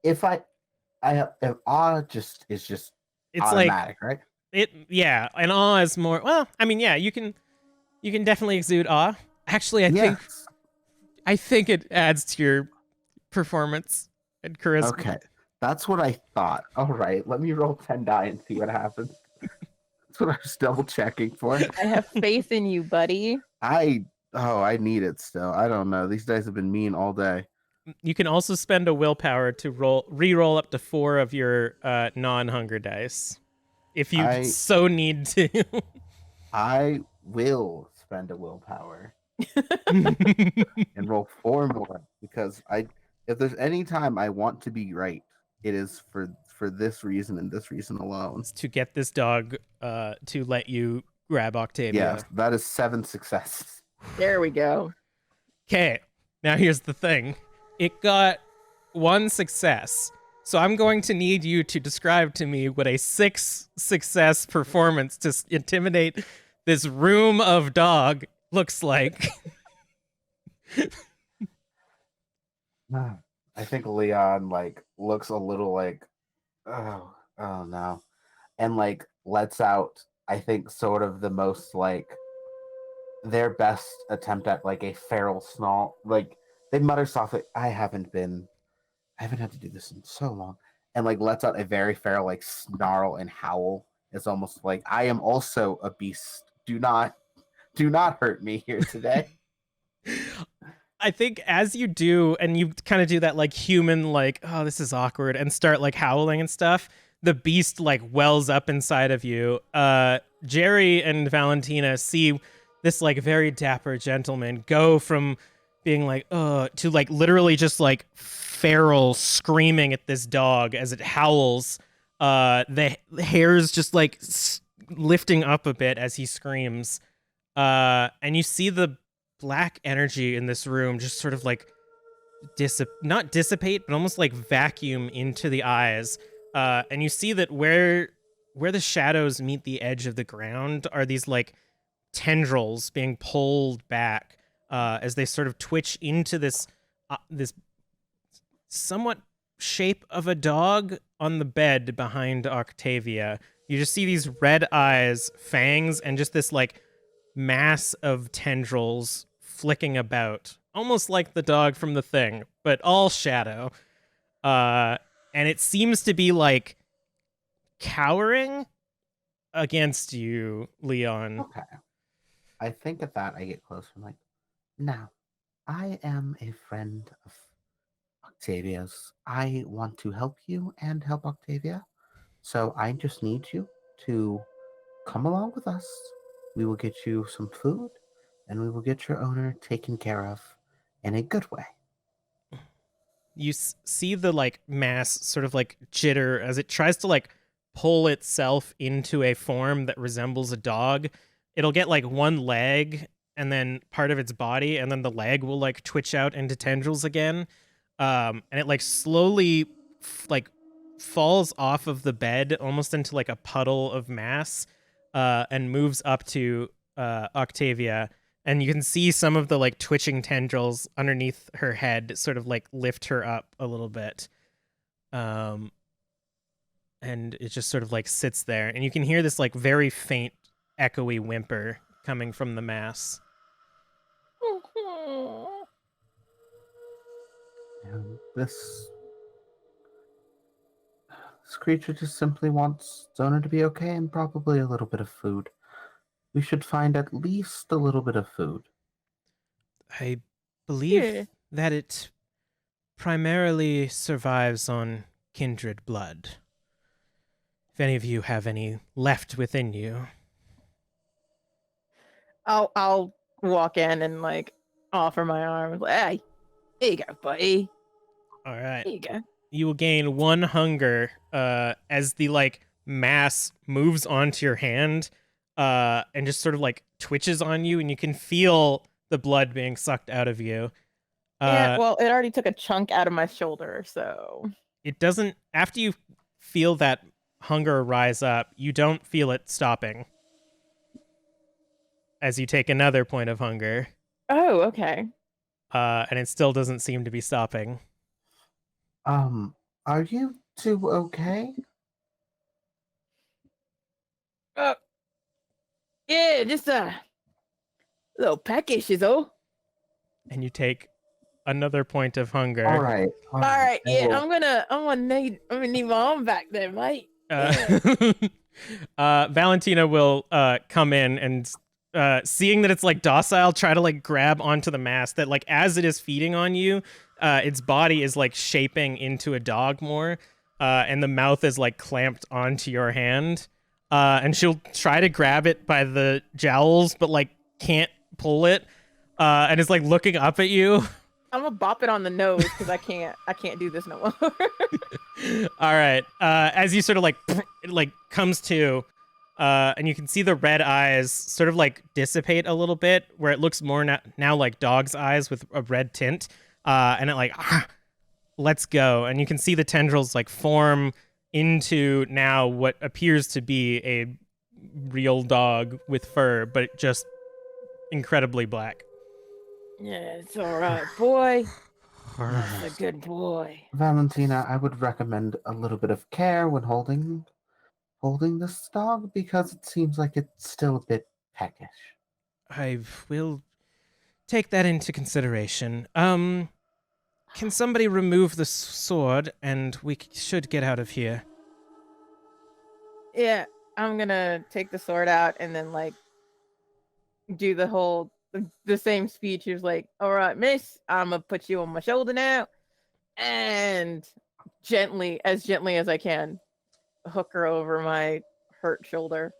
if awe is just
It's
automatic, right?
And Awe is more, well, I mean, yeah, you can definitely exude Awe. Actually, I think it adds to your performance and charisma.
Okay. That's what I thought. All right, let me roll 10 die and see what happens. That's what I was double checking for.
I have faith in you, buddy.
I need it still. I don't know. These dice have been mean all day.
You can also spend a willpower to re-roll up to 4 of your non-hunger dice, if you so need to.
I will spend a willpower and roll 4 more because if there's any time I want to be right, it is for this reason and this reason alone.
It's to get this dog to let you grab Octavia.
Yes, that is 7 successes.
There we go.
Okay, now here's the thing. It got 1 success. So I'm going to need you to describe to me what a 6 success performance to intimidate this room of dog looks like.
I think Leon looks a little like, oh no, and lets out, I think, sort of the most their best attempt at a feral snarl. They mutter softly, I haven't had to do this in so long, and lets out a very feral snarl and howl. It's almost like, I am also a beast. Do not hurt me here today.
I think as you do, and you kind of do that human, oh, this is awkward, and start howling and stuff, the beast wells up inside of you. Jerry and Valentina see this very dapper gentleman go from being to literally just feral, screaming at this dog as it howls. The hairs just lifting up a bit as he screams. And you see the black energy in this room just sort of not dissipate, but almost vacuum into the eyes. And you see that where the shadows meet the edge of the ground are these tendrils being pulled back as they sort of twitch into this somewhat shape of a dog on the bed behind Octavia. You just see these red eyes, fangs, and just this mass of tendrils flicking about, almost like the dog from The Thing, but all shadow. And it seems to be cowering against you, Leon.
Okay. I think at that I get closer. I'm now, I am a friend of Octavia's. I want to help you and help Octavia. So I just need you to come along with us. We will get you some food, and we will get your owner taken care of in a good way.
You see the like mass sort of like jitter as it tries to like pull itself into a form that resembles a dog. It'll get like one leg and then part of its body, and then the leg will like twitch out into tendrils again. And it like slowly like falls off of the bed almost into like a puddle of mass, and moves up to Octavia. And you can see some of the like twitching tendrils underneath her head sort of like lift her up a little bit. And it just sort of like sits there, and you can hear this like very faint echoey whimper coming from the mass.
And this creature just simply wants its owner to be okay and probably a little bit of food. We should find at least a little bit of food.
I believe that it primarily survives on kindred blood. If any of you have any left within you.
I'll walk in and like offer my arm. Like, hey, here you go, buddy.
All right.
Here you go.
You will gain 1 hunger as the like mass moves onto your hand and just sort of like twitches on you, and you can feel the blood being sucked out of you.
Yeah, well, it already took a chunk out of my shoulder, so
It doesn't, after you feel that hunger rise up, you don't feel it stopping as you take another point of hunger.
Oh, okay.
And it still doesn't seem to be stopping.
Are you two okay?
Yeah, just a little peckish is all.
And you take another point of hunger.
All right.
All right, yeah,
Well,
I'm gonna need my arm back there, mate.
Valentina will come in and seeing that it's like docile, try to like grab onto the mass that like as it is feeding on you, its body is like shaping into a dog more, and the mouth is like clamped onto your hand, and she'll try to grab it by the jowls but like can't pull it, and is like looking up at you.
I'm gonna bop it on the nose because I can't do this no more.
All right. As you sort of like, it like comes to, and you can see the red eyes sort of like dissipate a little bit, where it looks more now like dog's eyes with a red tint, and it like lets go, and you can see the tendrils like form into now what appears to be a real dog with fur, but just incredibly black.
Yeah, it's all right, boy. That's a good boy.
Valentina, I would recommend a little bit of care when holding this dog because it seems like it's still a bit peckish.
I will take that into consideration. Can somebody remove the sword, and we should get out of here?
Yeah, I'm gonna take the sword out and then like do the same speech. He was like, all right, miss, I'm gonna put you on my shoulder now, and as gently as I can, hook her over my hurt shoulder.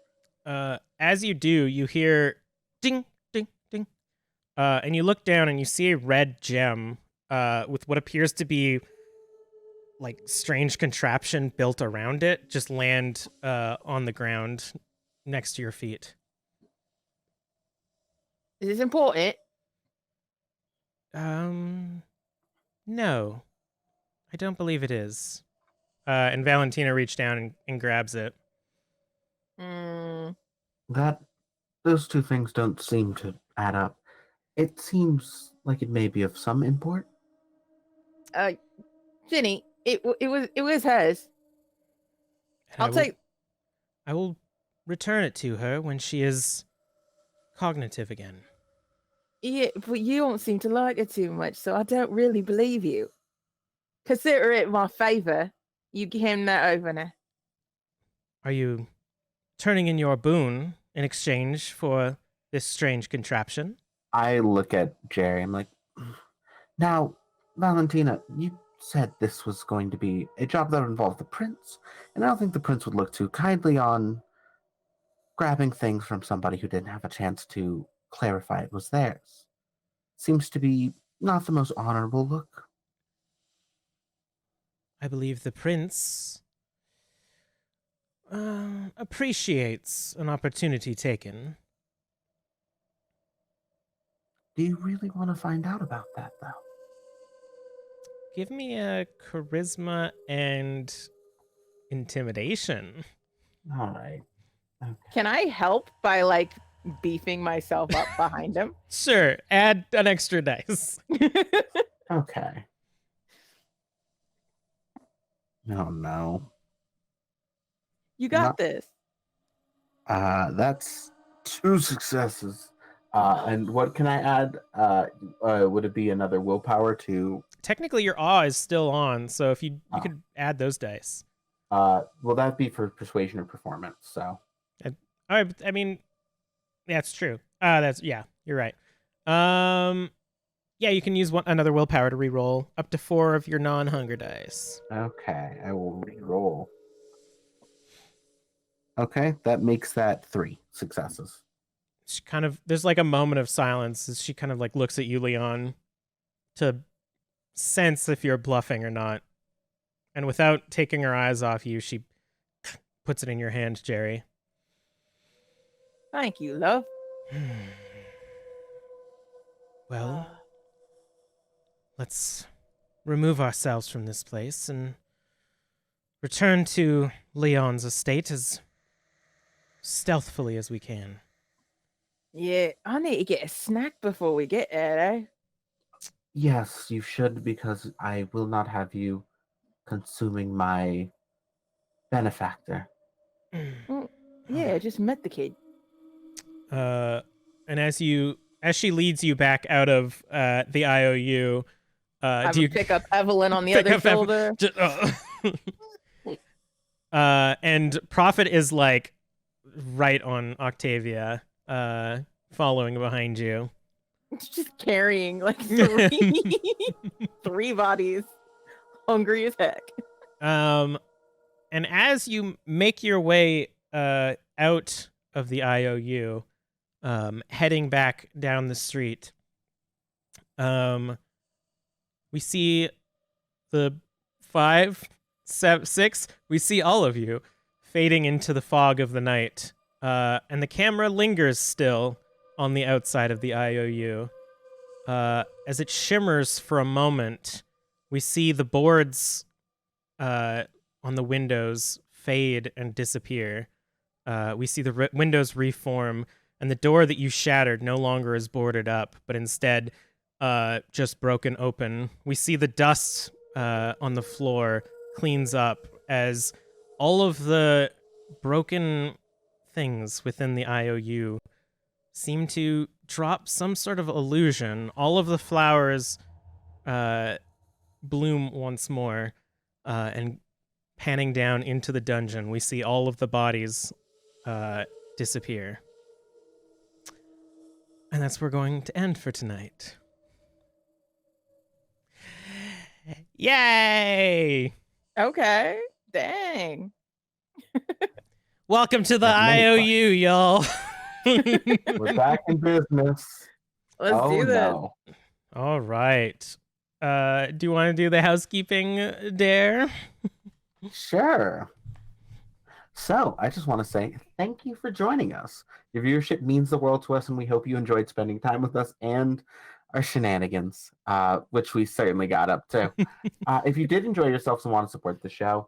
As you do, you hear ding, ding, ding. And you look down and you see a red gem with what appears to be like strange contraption built around it just land on the ground next to your feet.
Is this important?
No. I don't believe it is. And Valentina reached down and grabs it.
Those two things don't seem to add up. It seems like it may be of some import.
Jenny, it was hers.
And I will return it to her when she is cognitive again.
Yeah, but you don't seem to like it too much, so I don't really believe you. Consider it my favor. You hand that over now.
Are you turning in your boon in exchange for this strange contraption?
I look at Jerry. I'm like, now, Valentina, you said this was going to be a job that involved the prince, and I don't think the prince would look too kindly on grabbing things from somebody who didn't have a chance to clarify it was theirs. Seems to be not the most honorable look.
I believe the prince appreciates an opportunity taken.
Do you really want to find out about that, though?
Give me a charisma and intimidation.
All right. Okay.
Can I help by like beefing myself up behind him?
Sure, add an extra dice.
Okay. Oh, no.
You got this.
That's 2 successes. And what can I add? Would it be another willpower to...
Technically, your awe is still on, so if you could add those dice.
Well, that'd be for persuasion or performance, so...
I mean, that's true. Yeah, you're right. Yeah, you can use another willpower to reroll up to 4 of your non-hunger dice.
Okay, I will reroll. Okay, that makes that 3 successes.
She kind of, there's like a moment of silence as she kind of like looks at you, Leon, to sense if you're bluffing or not. And without taking her eyes off you, she puts it in your hand, Jerry.
Thank you, love.
Well, let's remove ourselves from this place and return to Leon's estate as stealthily as we can.
Yeah, I need to get a snack before we get there, eh?
Yes, you should, because I will not have you consuming my benefactor.
Well, yeah, I just met the kid.
And as she leads you back out of the IOU, do you
pick up Evelyn on the other shoulder?
And Prophet is like right on Octavia, following behind you.
Just carrying like three bodies, hungry as heck.
And as you make your way out of the IOU, heading back down the street, we see the 5, 7, 6. We see all of you fading into the fog of the night, and the camera lingers still on the outside of the IOU. As it shimmers for a moment, we see the boards on the windows fade and disappear. We see the windows reform, and the door that you shattered no longer is boarded up, but instead just broken open. We see the dust on the floor cleans up as all of the broken things within the IOU seem to drop some sort of illusion. All of the flowers bloom once more, and panning down into the dungeon, we see all of the bodies disappear. And that's where we're going to end for tonight. Yay!
Okay. Dang.
Welcome to the IOU, y'all.
We're back in business.
Let's do this.
No.
All right. Do you want to do the housekeeping dare?
Sure. So, I just want to say thank you for joining us. Your viewership means the world to us, and we hope you enjoyed spending time with us and our shenanigans, which we certainly got up to. If you did enjoy yourselves and want to support the show,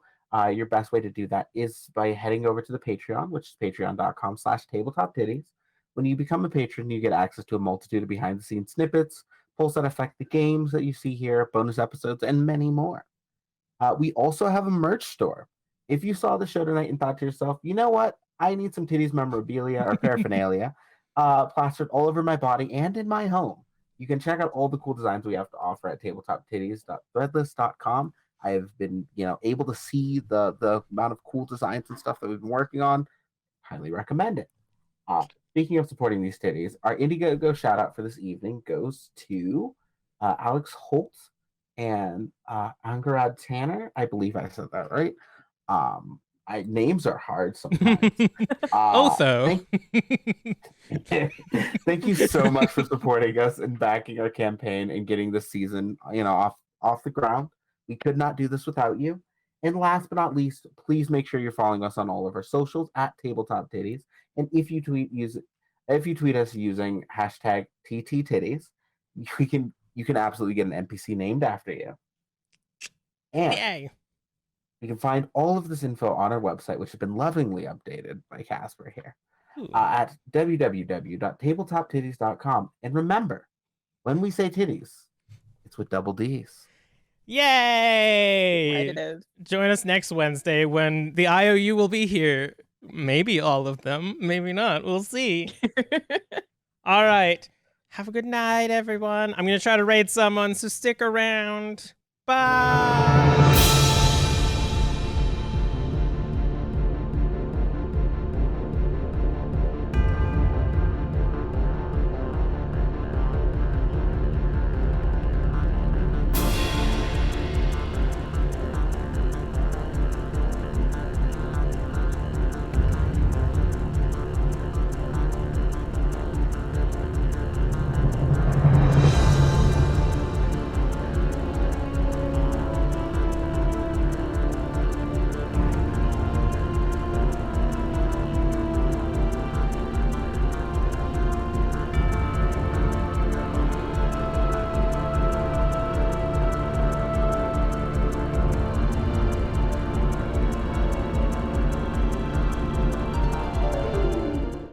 your best way to do that is by heading over to the Patreon, which is patreon.com/tabletoptitties. When you become a patron, you get access to a multitude of behind-the-scenes snippets, polls that affect the games that you see here, bonus episodes, and many more. We also have a merch store. If you saw the show tonight and thought to yourself, you know what? I need some Tiddies memorabilia or paraphernalia plastered all over my body and in my home. You can check out all the cool designs we have to offer at tabletoptitties.threadless.com. I have been, able to see the amount of cool designs and stuff that we've been working on. Highly recommend it. Speaking of supporting these titties, our Indiegogo shout out for this evening goes to Alex Holt and Angarad Tanner. I believe I said that right. Names are hard sometimes.
Also,
Thank you so much for supporting us and backing our campaign and getting this season, off the ground. We could not do this without you. And last but not least, please make sure you're following us on all of our socials at Tabletop Tiddies. And if you tweet us using hashtag #TTTiddies, you can absolutely get an NPC named after you. And
yay.
you can find all of this info on our website, which has been lovingly updated by Casper here, at www.tabletoptiddies.com. And remember, when we say titties, it's with double D's.
Yay!
Right it is.
Join us next Wednesday when the IOU will be here. Maybe all of them, maybe not. We'll see. All right. Have a good night, everyone. I'm going to try to raid someone, so stick around. Bye!